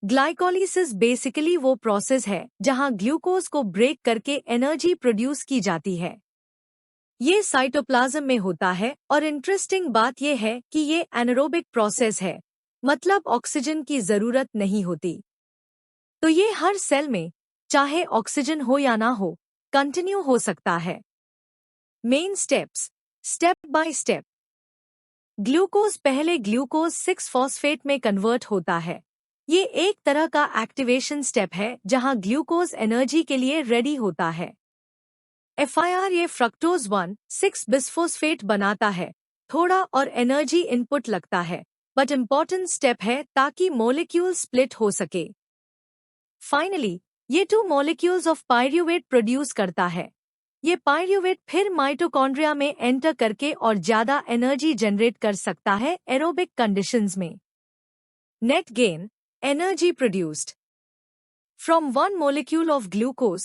ग्लाइकोलिसिस बेसिकली वो प्रोसेस है जहां ग्लूकोज को ब्रेक करके एनर्जी प्रोड्यूस की जाती है। ये साइटोप्लाज्म में होता है और इंटरेस्टिंग बात यह है कि ये एनारोबिक प्रोसेस है, मतलब ऑक्सीजन की जरूरत नहीं होती। तो ये हर सेल में, चाहे ऑक्सीजन हो या ना हो, कंटिन्यू हो सकता है। Main steps, step by step. Glucose पहले ग्लूकोज 6 फॉस्फेट में कन्वर्ट होता है। ये एक तरह का एक्टिवेशन स्टेप है जहां ग्लूकोज एनर्जी के लिए रेडी होता है। FIR ये फ्रक्टोज 1,6 बिसफॉस्फेट बनाता है, थोड़ा और एनर्जी इनपुट लगता है, बट इम्पॉर्टेंट स्टेप है ताकि मॉलिक्यूल स्प्लिट हो सके। फाइनली, ये 2 मॉलिक्यूल्स ऑफ पायरूवेट प्रोड्यूस करता है। ये पायरूवेट फिर माइटोकॉन्ड्रिया में एंटर करके और ज्यादा एनर्जी जनरेट कर सकता है एरोबिक कंडीशंस में। Net gain energy produced from 1 molecule of glucose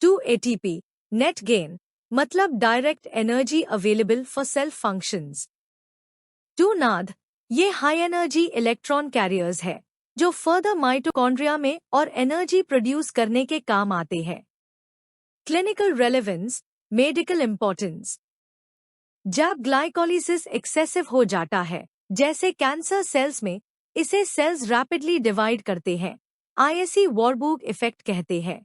2 ATP net gain मतलब direct energy available for self functions. 2 नाद ये हाई एनर्जी इलेक्ट्रॉन कैरियर्स है जो फर्दर माइटोकॉन्ड्रिया में और एनर्जी प्रोड्यूस करने के काम आते हैं। Clinical relevance medical importance. जब ग्लाइकोलिसिस एक्सेसिव हो जाता है, जैसे कैंसर सेल्स में, इसे सेल्स रैपिडली डिवाइड करते हैं, ISE वॉरबूग इफेक्ट कहते हैं।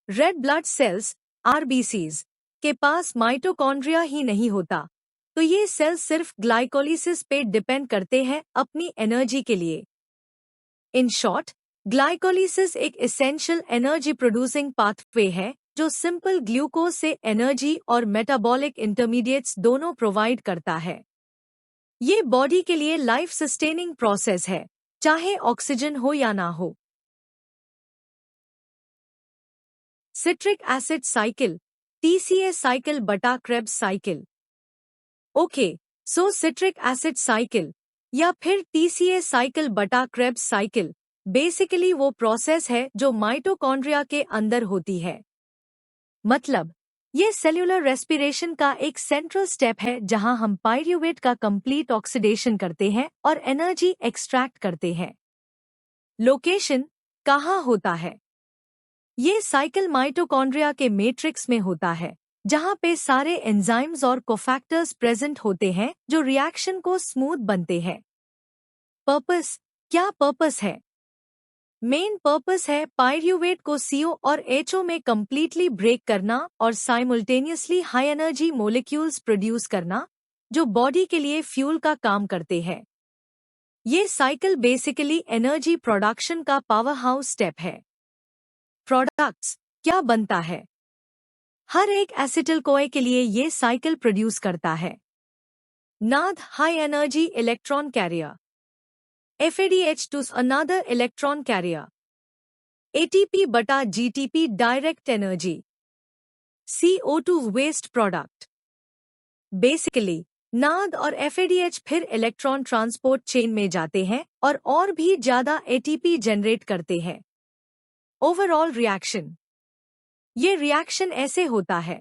रेड ब्लड सेल्स RBCs के पास माइटोकॉन्ड्रिया ही नहीं होता, तो ये सेल्स सिर्फ ग्लाइकोलिसिस पे डिपेंड करते हैं अपनी एनर्जी के लिए। इन शॉर्ट, ग्लाइकोलिसिस एक एसेंशियल एनर्जी प्रोड्यूसिंग पाथवे है जो सिंपल ग्लूकोज से एनर्जी और मेटाबॉलिक इंटरमीडिएट्स दोनों प्रोवाइड करता है। ये बॉडी के लिए लाइफ सस्टेनिंग प्रोसेस है, चाहे ऑक्सीजन हो या ना हो। Citric acid cycle TCA cycle बटा क्रेब्स साइकिल। ओके, सो सिट्रिक एसिड साइकिल या फिर TCA साइकिल बटा क्रेब्स साइकिल बेसिकली वो प्रोसेस है जो माइटोकॉन्ड्रिया के अंदर होती है। मतलब, ये सेल्यूलर रेस्पिरेशन का एक सेंट्रल स्टेप है जहां हम पायरूवेट का कंप्लीट ऑक्सीडेशन करते हैं और एनर्जी एक्सट्रैक्ट करते हैं। लोकेशन कहाँ होता है? ये साइकिल माइटोकॉन्ड्रिया के मैट्रिक्स में होता है, जहां पे सारे एंजाइम्स और कोफैक्टर्स प्रेजेंट होते हैं जो रिएक्शन को स्मूथ बनते हैं। पर्पस क्या पर्पस है? मेन पर्पस है पायरूवेट को CO और HO में कंप्लीटली ब्रेक करना और simultaneously high energy molecules produce करना जो बॉडी के लिए फ्यूल का काम करते हैं। ये साइकिल बेसिकली एनर्जी प्रोडक्शन का पावर हाउस स्टेप है। प्रोडक्ट्स क्या बनता है? हर एक एसिटिल कोए के लिए ये साइकिल प्रोड्यूस करता है। नाद high energy electron carrier, FADH2 another electron carrier, ATP बटा GTP direct energy, CO2 waste product। Basically नाद और FADH फिर इलेक्ट्रॉन ट्रांसपोर्ट चेन में जाते हैं और भी ज्यादा ATP जनरेट करते हैं। ओवरऑल रिएक्शन, ये रिएक्शन ऐसे होता है।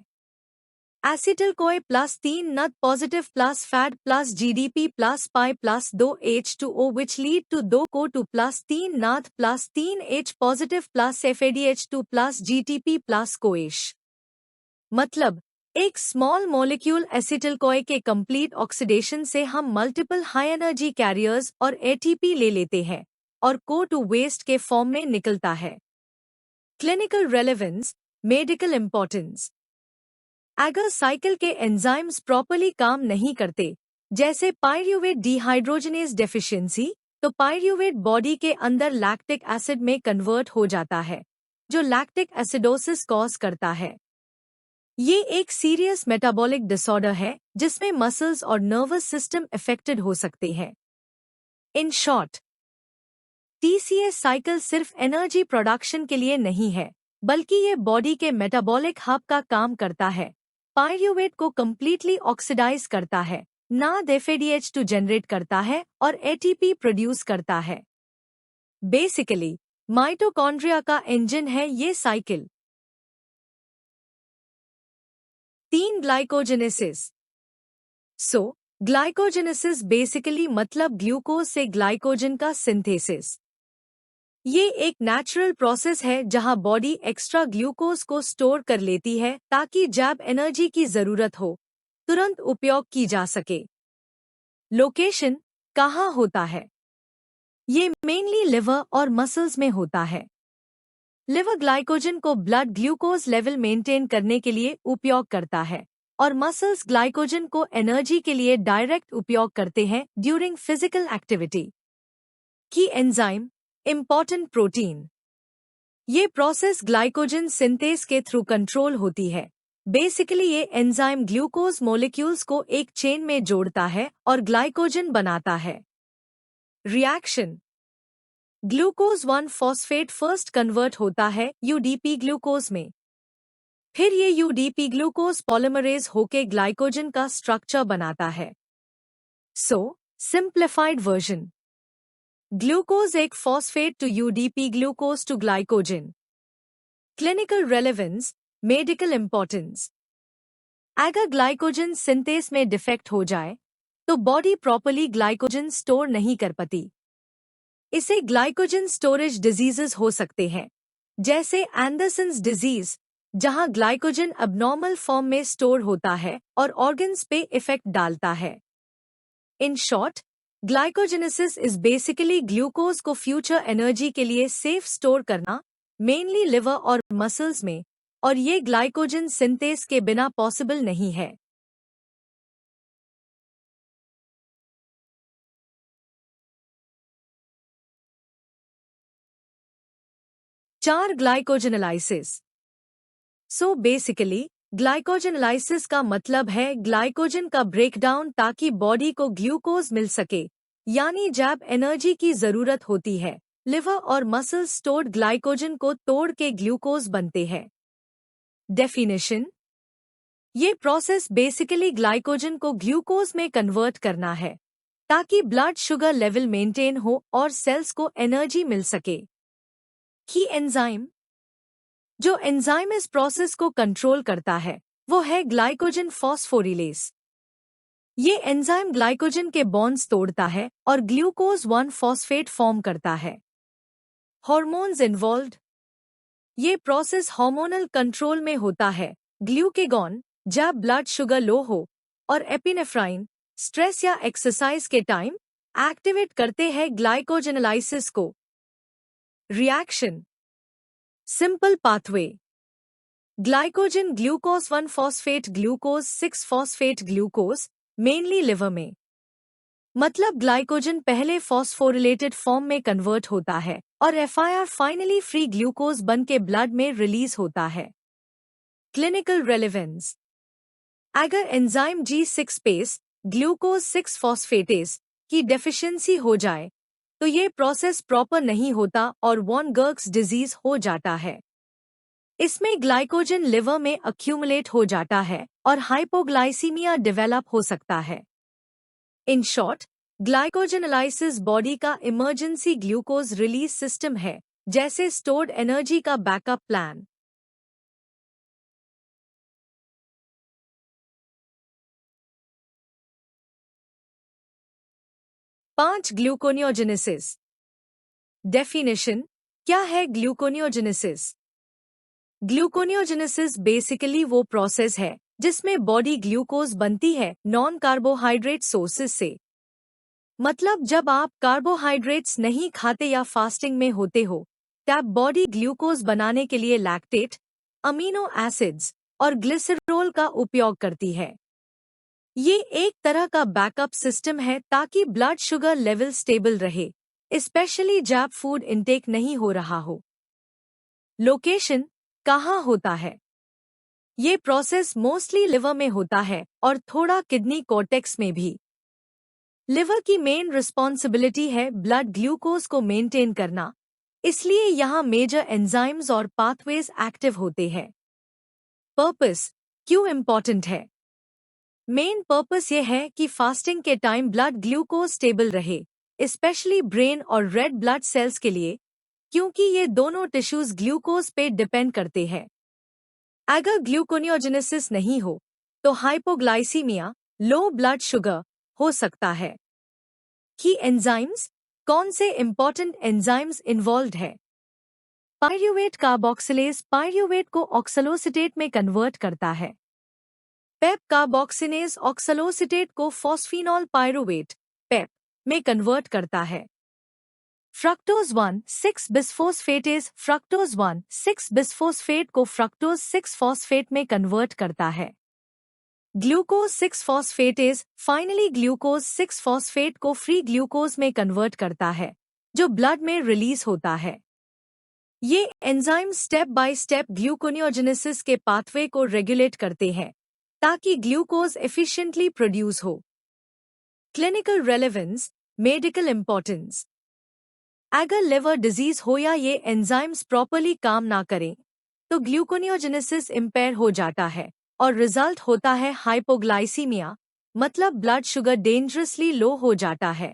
एसिटिल कोए plus 3 NAD positive plus FAD plus GDP plus pi plus 2 H2O which lead to 2 CO 2 plus 3 NADH plus 3 H positive plus FADH2 plus GTP plus CoASH. मतलब एक स्मॉल मॉलिक्यूल एसिटिल कोए के कंप्लीट ऑक्सीडेशन से हम मल्टीपल हाई एनर्जी कैरियर्स और एटीपी ले लेते हैं और को टू वेस्ट के फॉर्म में निकलता है। Clinical relevance, medical importance. अगर साइकिल के एंजाइम्स प्रॉपर्ली काम नहीं करते, जैसे पायरुवेट डिहाइड्रोजनेज डेफिशिएंसी, तो पायरुवेट बॉडी के अंदर लैक्टिक एसिड में कन्वर्ट हो जाता है, जो लैक्टिक एसिडोसिस कॉज करता है। ये एक सीरियस मेटाबॉलिक डिसऑर्डर है जिसमें मसल्स और नर्वस सिस्टम अफेक्टेड हो सकते हैं। इन शॉर्ट, टीसीएस साइकिल सिर्फ एनर्जी प्रोडक्शन के लिए नहीं है, बल्कि ये बॉडी के मेटाबॉलिक हब का काम करता है। पायरुवेट को कंप्लीटली ऑक्सीडाइज करता है, नाद FADH2 जनरेट करता है और एटीपी प्रोड्यूस करता है। बेसिकली माइटोकॉन्ड्रिया का इंजन है ये साइकिल। 3 ग्लाइकोजेनेसिस। ग्लाइकोजेनेसिस बेसिकली मतलब ग्लूकोज से ग्लाइकोजन का सिंथेसिस। ये एक नेचुरल प्रोसेस है जहां बॉडी एक्स्ट्रा ग्लूकोज को स्टोर कर लेती है ताकि जब एनर्जी की जरूरत हो तुरंत उपयोग की जा सके। लोकेशन कहाँ होता है? ये मेनली लिवर और मसल्स में होता है। लिवर ग्लाइकोजन को ब्लड ग्लूकोज लेवल मेंटेन करने के लिए उपयोग करता है और मसल्स ग्लाइकोजन को एनर्जी के लिए डायरेक्ट उपयोग करते हैं ड्यूरिंग फिजिकल एक्टिविटी। की एंजाइम, इम्पॉर्टेंट प्रोटीन। ये प्रोसेस ग्लाइकोजन सिंथेस के थ्रू कंट्रोल होती है। बेसिकली ये एंजाइम ग्लूकोज मॉलिक्यूल्स को एक चेन में जोड़ता है और ग्लाइकोजन बनाता है। Reaction, glucose 1 phosphate first convert होता है यूडीपी ग्लूकोज में। फिर ये यूडीपी ग्लूकोज पॉलीमरेज होके ग्लाइकोजन का स्ट्रक्चर बनाता है। सिंप्लीफाइड वर्जन, ग्लूकोज एक phosphate to UDP glucose to glycogen. Clinical relevance, medical importance. अगर ग्लाइकोजन सिंथेस में डिफेक्ट हो जाए तो बॉडी प्रॉपर्ली ग्लाइकोजन स्टोर नहीं कर पाती। इसे ग्लाइकोजन स्टोरेज डिजीजेस हो सकते हैं, जैसे एंडरसन्स डिजीज, जहां ग्लाइकोजन अबनॉर्मल फॉर्म में स्टोर होता है और ऑर्गन्स पे इफेक्ट डालता है। In short, glycogenesis is basically glucose को फ्यूचर एनर्जी के लिए सेफ स्टोर करना, मेनली लिवर और मसल्स में, और ये ग्लाइकोजन सिंथेस के बिना पॉसिबल नहीं है। चार ग्लाइकोजेनेलाइसिस। बेसिकली ग्लाइकोजेनेलाइसिस का मतलब है ग्लाइकोजन का ब्रेकडाउन ताकि बॉडी को ग्लूकोज मिल सके, यानी जब एनर्जी की जरूरत होती है लिवर और मसल स्टोर्ड ग्लाइकोजन को तोड़ के ग्लूकोज बनते हैं। डेफिनेशन, ये प्रोसेस बेसिकली ग्लाइकोजन को ग्लूकोज में कन्वर्ट करना है ताकि ब्लड शुगर लेवल मेंटेन हो और सेल्स को एनर्जी मिल सके। की एंजाइम, जो एंजाइम इस प्रोसेस को कंट्रोल करता है वो है ग्लाइकोजन फॉस्फोरिलेज। ये एंजाइम ग्लाइकोजन के बॉन्ड्स तोड़ता है और ग्लूकोज 1 फॉस्फेट फॉर्म करता है। हॉर्मोन्स इन्वॉल्व्ड, ये प्रोसेस हार्मोनल कंट्रोल में होता है। ग्लूकेगॉन जब ब्लड शुगर लो हो और एपिनेफ्राइन स्ट्रेस या एक्सरसाइज के टाइम एक्टिवेट करते हैं ग्लाइकोजेनेलाइसिस को। Reaction, simple pathway, glycogen glucose 1 phosphate glucose 6 phosphate glucose, mainly liver में। मतलब ग्लाइकोजन पहले फॉस्फोरिलेटेड फॉर्म में कन्वर्ट होता है और एफआईआर फाइनली फ्री ग्लूकोज बन के ब्लड में रिलीज होता है। क्लिनिकल रेलेवेंस, अगर एंजाइम G6 पेस ग्लूकोज 6 फॉस्फेटेज की डेफिशिएंसी हो जाए तो ये प्रोसेस प्रॉपर नहीं होता और वॉन गर्ग्स डिजीज हो जाता है। इसमें ग्लाइकोजन लिवर में अक्यूमुलेट हो जाता है और हाइपोग्लाइसीमिया डेवलप हो सकता है। इन शॉर्ट, ग्लाइकोजेनेलाइसिस बॉडी का इमरजेंसी ग्लूकोज रिलीज सिस्टम है, जैसे स्टोर्ड एनर्जी का बैकअप प्लान। 5 ग्लूकोनियोजेनेसिस। डेफिनेशन, क्या है ग्लूकोनियोजेनेसिस? ग्लूकोनियोजेनेसिस बेसिकली वो प्रोसेस है जिसमें बॉडी ग्लूकोज बनती है नॉन कार्बोहाइड्रेट सोर्सेज से। मतलब जब आप कार्बोहाइड्रेट्स नहीं खाते या फास्टिंग में होते हो, तब बॉडी ग्लूकोज बनाने के लिए लैक्टेट, अमीनो एसिड्स और ग्लिसरॉल का उपयोग करती है। ये एक तरह का बैकअप सिस्टम है ताकि ब्लड शुगर लेवल स्टेबल रहे, स्पेशली जब फूड इंटेक नहीं हो रहा हो। लोकेशन कहाँ होता है? ये प्रोसेस मोस्टली लिवर में होता है और थोड़ा किडनी कॉर्टेक्स में भी। लिवर की मेन रिस्पॉन्सिबिलिटी है ब्लड ग्लूकोज को मेंटेन करना, इसलिए यहाँ मेजर एंजाइम्स और पाथवेज एक्टिव होते हैं। पर्पस क्यों इम्पॉर्टेंट है? मेन पर्पस ये है कि फास्टिंग के टाइम ब्लड ग्लूकोज स्टेबल रहे, स्पेशली ब्रेन और रेड ब्लड सेल्स के लिए, क्योंकि ये दोनों टिश्यूज ग्लूकोज पे डिपेंड करते हैं। अगर ग्लूकोनियोजेनेसिस नहीं हो तो हाइपोग्लाइसीमिया, लो ब्लड शुगर हो सकता है। की एंजाइम्स, कौन से इंपॉर्टेंट एंजाइम्स इन्वॉल्व्ड है? पायरूवेट कार्बोक्सिलेज पायरूवेट को ऑक्सलोसिटेट में कन्वर्ट करता है। पेप कार्बोक्सिनेज ऑक्सलोसिटेट को फॉस्फिनॉल पायरूवेट पेप में कन्वर्ट करता है। फ्रक्टोज 1,6 बिसफोस्फेटेज फ्रक्टोज 1,6 बिसफोस्फेट को फ्रक्टोज 6 फॉस्फेट में कन्वर्ट करता है। Glucose 6 phosphatase finally glucose 6 phosphate को फ्री ग्लूकोज में कन्वर्ट करता है, जो ब्लड में रिलीज होता है। ये enzyme step by step gluconeogenesis के पाथवे को रेगुलेट करते हैं ताकि ग्लूकोज एफिशिएंटली प्रोड्यूस हो। Clinical relevance, medical importance. अगर लिवर डिजीज हो या ये एंजाइम्स प्रॉपर्ली काम ना करें तो ग्लूकोनियोजेनेसिस इम्पेयर हो जाता है और रिजल्ट होता है हाइपोग्लाइसीमिया, मतलब ब्लड शुगर डेंजरसली लो हो जाता है।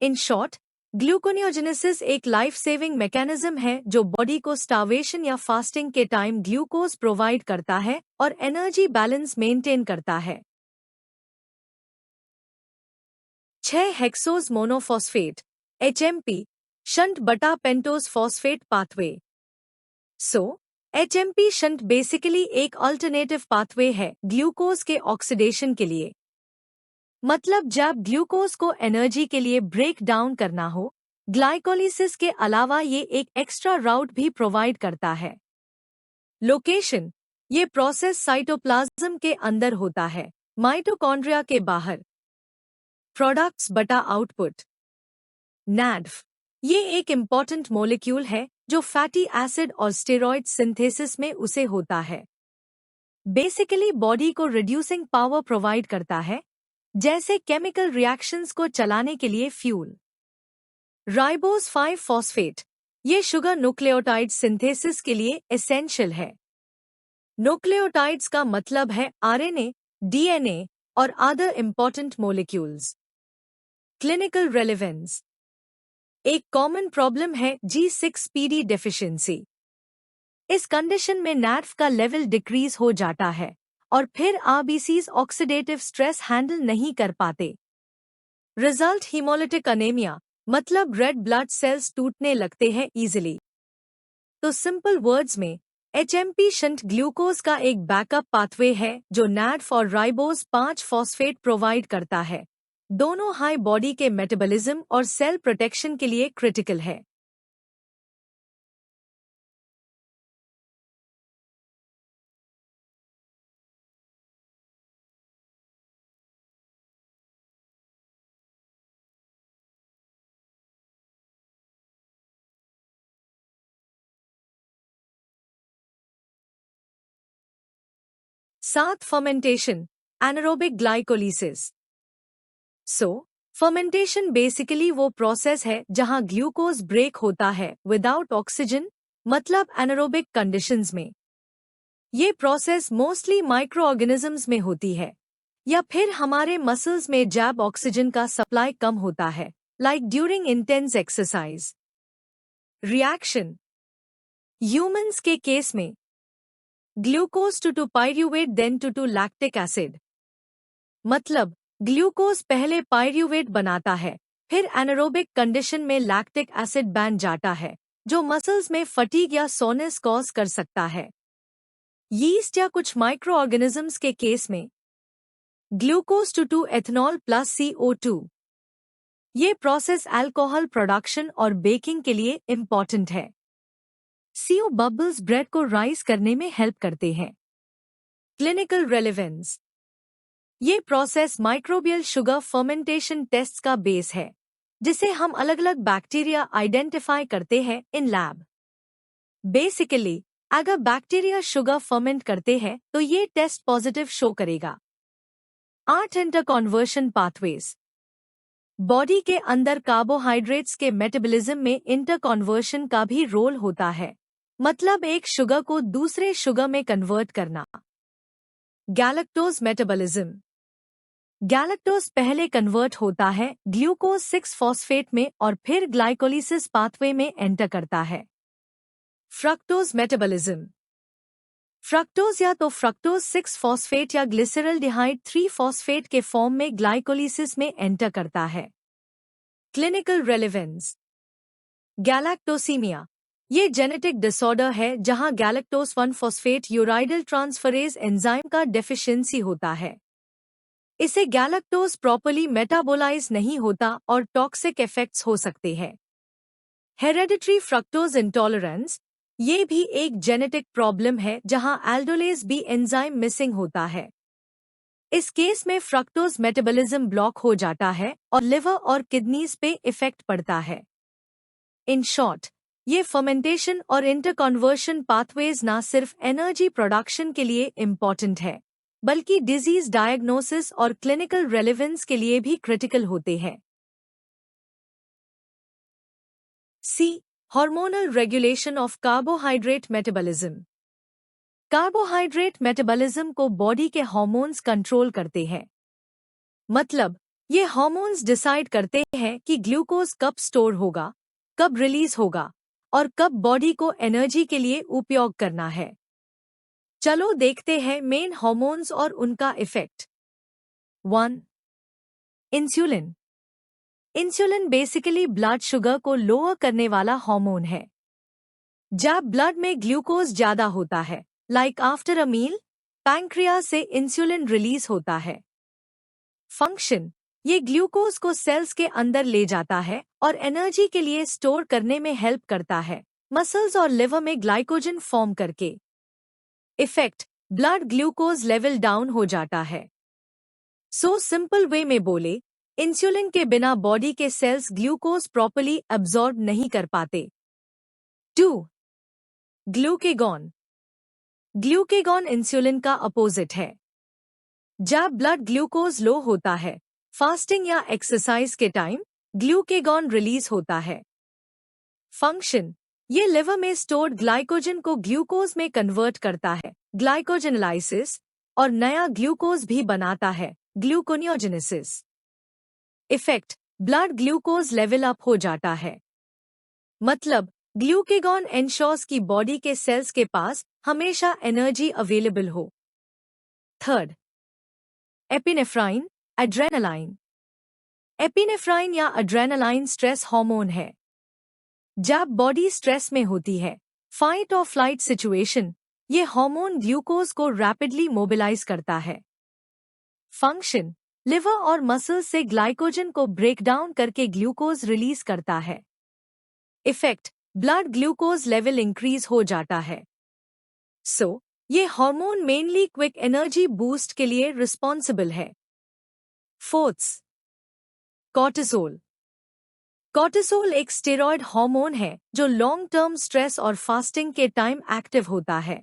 इन शॉर्ट, ग्लूकोनियोजेनेसिस एक लाइफ सेविंग मैकेनिज्म है जो बॉडी को स्टार्वेशन या फास्टिंग के टाइम ग्लूकोज प्रोवाइड करता है और एनर्जी बैलेंस मेंटेन करता है। 6 हेक्सोज मोनोफॉस्फेट HMP शंट बटा pentose phosphate pathway. HMP shunt basically एक अल्टरनेटिव पाथवे है ग्लूकोज के ऑक्सीडेशन के लिए। मतलब जब ग्लूकोज को एनर्जी के लिए ब्रेक डाउन करना हो, ग्लाइकोलिसिस के अलावा ये एक एक्स्ट्रा राउट भी प्रोवाइड करता है। लोकेशन, ये प्रोसेस साइटोप्लाज्म के अंदर होता है, माइटोकॉन्ड्रिया के बाहर। प्रोडक्ट्स बटा आउटपुट। NADH, ये एक इम्पॉर्टेंट मॉलिक्यूल है जो फैटी एसिड और स्टेरॉइड सिंथेसिस में उसे होता है। बेसिकली बॉडी को रिड्यूसिंग पावर प्रोवाइड करता है, जैसे केमिकल रिएक्शंस को चलाने के लिए फ्यूल। राइबोज 5 फॉस्फेट, ये शुगर न्यूक्लियोटाइड सिंथेसिस के लिए एसेंशियल है। न्यूक्लियोटाइड्स का मतलब है RNA, DNA और other important molecules. Clinical relevance, एक कॉमन प्रॉब्लम है G6PD डेफिशिएंसी। इस कंडीशन में NADH का लेवल डिक्रीज हो जाता है और फिर RBCs ऑक्सीडेटिव स्ट्रेस हैंडल नहीं कर पाते। रिजल्ट हीमोलिटिक अनेमिया, मतलब रेड ब्लड सेल्स टूटने लगते हैं इजीली। तो सिंपल वर्ड्स में HMP शंट ग्लूकोज का एक बैकअप पाथवे है जो NADH और राइबोज 5 फॉस्फेट प्रोवाइड करता है। दोनों हाई बॉडी के मेटाबॉलिज्म और सेल प्रोटेक्शन के लिए क्रिटिकल है। साथ fermentation, anaerobic glycolysis. Fermentation basically वो प्रोसेस है जहां ग्लूकोज ब्रेक होता है विदाउट ऑक्सीजन, मतलब एनारोबिक कंडीशंस में। ये प्रोसेस मोस्टली माइक्रो ऑर्गेनिजम्स में होती है या फिर हमारे मसल्स में जब ऑक्सीजन का सप्लाई कम होता है, like during intense exercise. Reaction, humans के केस में glucose to pyruvate then to lactic acid, मतलब ग्लूकोज पहले पायरूवेट बनाता है फिर एनारोबिक कंडीशन में लैक्टिक एसिड बन जाता है, जो मसल्स में फटीग या सोनेस कॉज कर सकता है। यीस्ट या कुछ माइक्रो ऑर्गेनिजम्स के केस में glucose to ethanol plus CO2। ये प्रोसेस अल्कोहल प्रोडक्शन और बेकिंग के लिए इम्पॉर्टेंट है। CO बबल्स ब्रेड को राइज करने में हेल्प करते हैं। Clinical relevance. ये process microbial sugar fermentation tests का बेस है, जिसे हम अलग अलग बैक्टीरिया आइडेंटिफाई करते हैं इन लैब। बेसिकली अगर बैक्टीरिया शुगर फर्मेंट करते हैं तो ये टेस्ट पॉजिटिव शो करेगा। 8 इंटरकन्वर्शन पाथवेज। बॉडी के अंदर कार्बोहाइड्रेट्स के मेटाबॉलिज्म में इंटरकन्वर्शन का भी रोल होता है, मतलब एक शुगर को दूसरे शुगर में कन्वर्ट करना। Galactose metabolism. गैलेक्टोज पहले कन्वर्ट होता है ग्लूकोज 6 फॉस्फेट में और फिर ग्लाइकोलिसिस पाथवे में एंटर करता है। Fructose metabolism. फ्रक्टोज या तो फ्रक्टोज 6 फॉस्फेट या ग्लिसरल्डिहाइड 3 फॉस्फेट के फॉर्म में ग्लाइकोलिसिस में एंटर करता है। Clinical relevance. गैलेक्टोसीमिया। ये जेनेटिक डिसऑर्डर है जहां गैलेक्टोज 1 फॉस्फेट यूराइडल ट्रांसफरेज एंजाइम का डेफिशिएंसी होता है। इसे गैलेक्टोज प्रॉपर्ली मेटाबोलाइज नहीं होता और टॉक्सिक इफेक्ट्स हो सकते हैं। Hereditary fructose intolerance. ये भी एक जेनेटिक प्रॉब्लम है जहां एल्डोलेज बी एंजाइम मिसिंग होता है। इस केस में फ्रक्टोज मेटाबॉलिज्म ब्लॉक हो जाता है और लिवर और किडनीज पे इफेक्ट पड़ता है। इन शॉर्ट, ये फर्मेंटेशन और इंटरकन्वर्शन पाथवेज ना सिर्फ एनर्जी प्रोडक्शन के लिए इम्पॉर्टेंट है, बल्कि डिजीज डायग्नोसिस और क्लिनिकल रेलेवेंस के लिए भी क्रिटिकल होते हैं। C. Hormonal regulation of carbohydrate metabolism. Carbohydrate metabolism को बॉडी के हार्मोन्स कंट्रोल करते हैं। मतलब ये हार्मोन्स डिसाइड करते हैं कि ग्लूकोज कब स्टोर होगा, कब रिलीज होगा और कब बॉडी को एनर्जी के लिए उपयोग करना है। चलो देखते हैं मेन हार्मोन्स और उनका effect. 1. Insulin. Insulin basically blood sugar को लोअर करने वाला हार्मोन है। जब ब्लड में ग्लूकोज ज्यादा होता है, like after a meal, pancreas से इंसुलिन रिलीज होता है। फंक्शन। ये ग्लूकोज को सेल्स के अंदर ले जाता है और एनर्जी के लिए स्टोर करने में हेल्प करता है, मसल्स और लिवर में ग्लाइकोजन फॉर्म करके। Effect. Blood glucose level down हो जाता है। सिंपल वे में बोले, इंसुलिन के बिना बॉडी के सेल्स ग्लूकोज प्रॉपर्ली अब्सॉर्ब नहीं कर पाते। 2. ग्लूकेगॉन। ग्लूकेगॉन इंसुलिन का अपोजिट है। जब ब्लड ग्लूकोज लो होता है, फास्टिंग या एक्सरसाइज के टाइम ग्लूकेगॉन रिलीज होता है। फंक्शन। ये लिवर में स्टोर्ड ग्लाइकोजन को ग्लूकोज में कन्वर्ट करता है, ग्लाइकोजेनलाइसिस, और नया ग्लूकोज भी बनाता है, gluconeogenesis. Effect. Blood glucose level up हो जाता है। मतलब ग्लूकेगॉन एंश्योर्स की बॉडी के सेल्स के पास हमेशा एनर्जी अवेलेबल हो। 3. Epinephrine, adrenaline. एपिनेफ्राइन या एड्रेनालाइन स्ट्रेस हार्मोन है। जब बॉडी स्ट्रेस में होती है, फाइट और फ्लाइट सिचुएशन, ये हार्मोन ग्लूकोज को रैपिडली मोबिलाइज करता है। फंक्शन। लिवर और मसल्स से ग्लाइकोजन को ब्रेक डाउन करके ग्लूकोज रिलीज करता है। Effect. Blood glucose level increase हो जाता है। ये hormone mainly quick energy boost के लिए रिस्पॉन्सिबल है। 4. कॉर्टिसोल। कॉर्टिसोल एक स्टेरॉयड हार्मोन है जो लॉन्ग टर्म स्ट्रेस और फास्टिंग के टाइम एक्टिव होता है।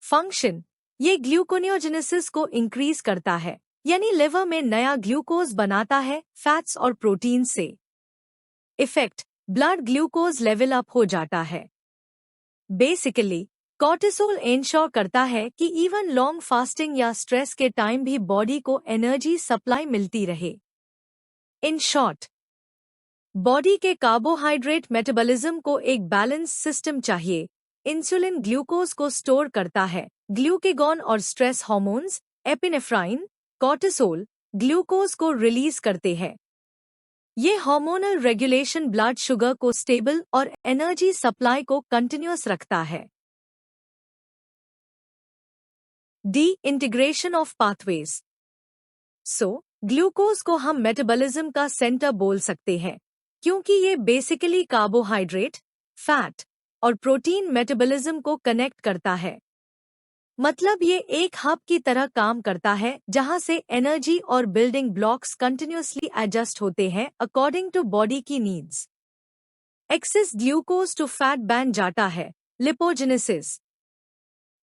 फंक्शन। ये ग्लूकोनियोजेनेसिस को इंक्रीज करता है, यानी लिवर में नया ग्लूकोज बनाता है फैट्स और प्रोटीन से। Effect. Blood glucose level up हो जाता है। बेसिकली कॉर्टिसोल एंश्योर करता है कि इवन लॉन्ग फास्टिंग या स्ट्रेस के टाइम भी बॉडी को एनर्जी सप्लाई मिलती रहे। इन शॉर्ट, बॉडी के कार्बोहाइड्रेट मेटाबॉलिज्म को एक बैलेंस सिस्टम चाहिए। इंसुलिन ग्लूकोज को स्टोर करता है, ग्लूकेगॉन और stress hormones epinephrine, cortisol glucose को रिलीज करते हैं। ये हार्मोनल रेगुलेशन ब्लड शुगर को स्टेबल और एनर्जी सप्लाई को कंटिन्यूअस रखता है। D integration of pathways. Glucose को हम मेटाबॉलिज्म का सेंटर बोल सकते हैं क्योंकि ये बेसिकली कार्बोहाइड्रेट, फैट और प्रोटीन मेटाबॉलिज्म को कनेक्ट करता है। मतलब ये एक हब की तरह काम करता है जहां से एनर्जी और बिल्डिंग ब्लॉक्स कंटिन्यूअसली एडजस्ट होते हैं अकॉर्डिंग टू बॉडी की needs. Excess glucose to fat बन जाता है, लिपोजेनेसिस।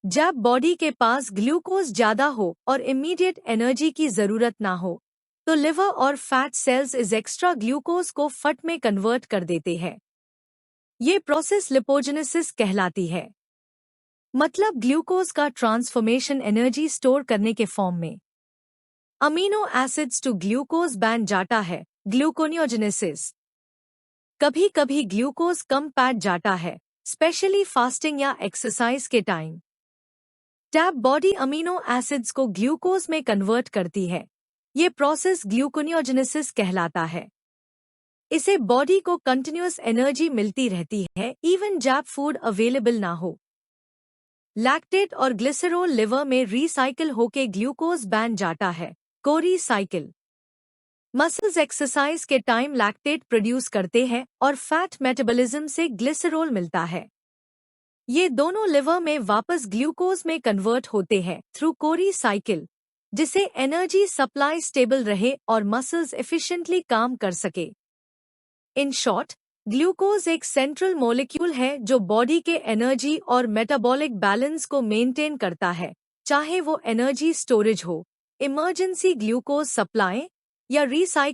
जब बॉडी के पास ग्लूकोज ज्यादा हो और इमीडिएट एनर्जी की जरूरत ना हो तो लिवर और फैट सेल्स इस एक्स्ट्रा ग्लूकोज को फट में कन्वर्ट कर देते हैं। ये प्रोसेस लिपोजेनेसिस कहलाती है। मतलब ग्लूकोज का ट्रांसफॉर्मेशन एनर्जी स्टोर करने के फॉर्म में। अमीनो एसिड्स टू ग्लूकोज बन जाता है, ग्लूकोनियोजेनेसिस। कभी कभी ग्लूकोज कम पैट जाता है, स्पेशली फास्टिंग या एक्सरसाइज के time. Tab body amino acids को ग्लूकोज में कन्वर्ट करती है। ये प्रोसेस ग्लूकोनियोजेनेसिस कहलाता है। इसे बॉडी को कंटिन्यूअस एनर्जी मिलती रहती है इवन जब फूड अवेलेबल ना हो। लैक्टेट और ग्लिसरॉल लिवर में रिसाइकिल होके ग्लूकोज बन जाता है, कोरी साइकिल। मसल्स एक्सरसाइज के टाइम लैक्टेट प्रोड्यूस करते हैं और फैट मेटाबॉलिज्म से ग्लिसरॉल मिलता है। ये दोनों लिवर में वापस ग्लूकोज में कन्वर्ट होते हैं थ्रू कोरी साइकिल, जिससे एनर्जी सप्लाई स्टेबल रहे और मसल्स एफिशिएंटली काम कर सके। इन शॉर्ट, ग्लूकोज एक सेंट्रल मॉलिक्यूल है जो बॉडी के एनर्जी और मेटाबॉलिक बैलेंस को मेंटेन करता है, चाहे वो एनर्जी स्टोरेज हो, इमरजेंसी ग्लूकोज सप्लाई या रिसाइकिल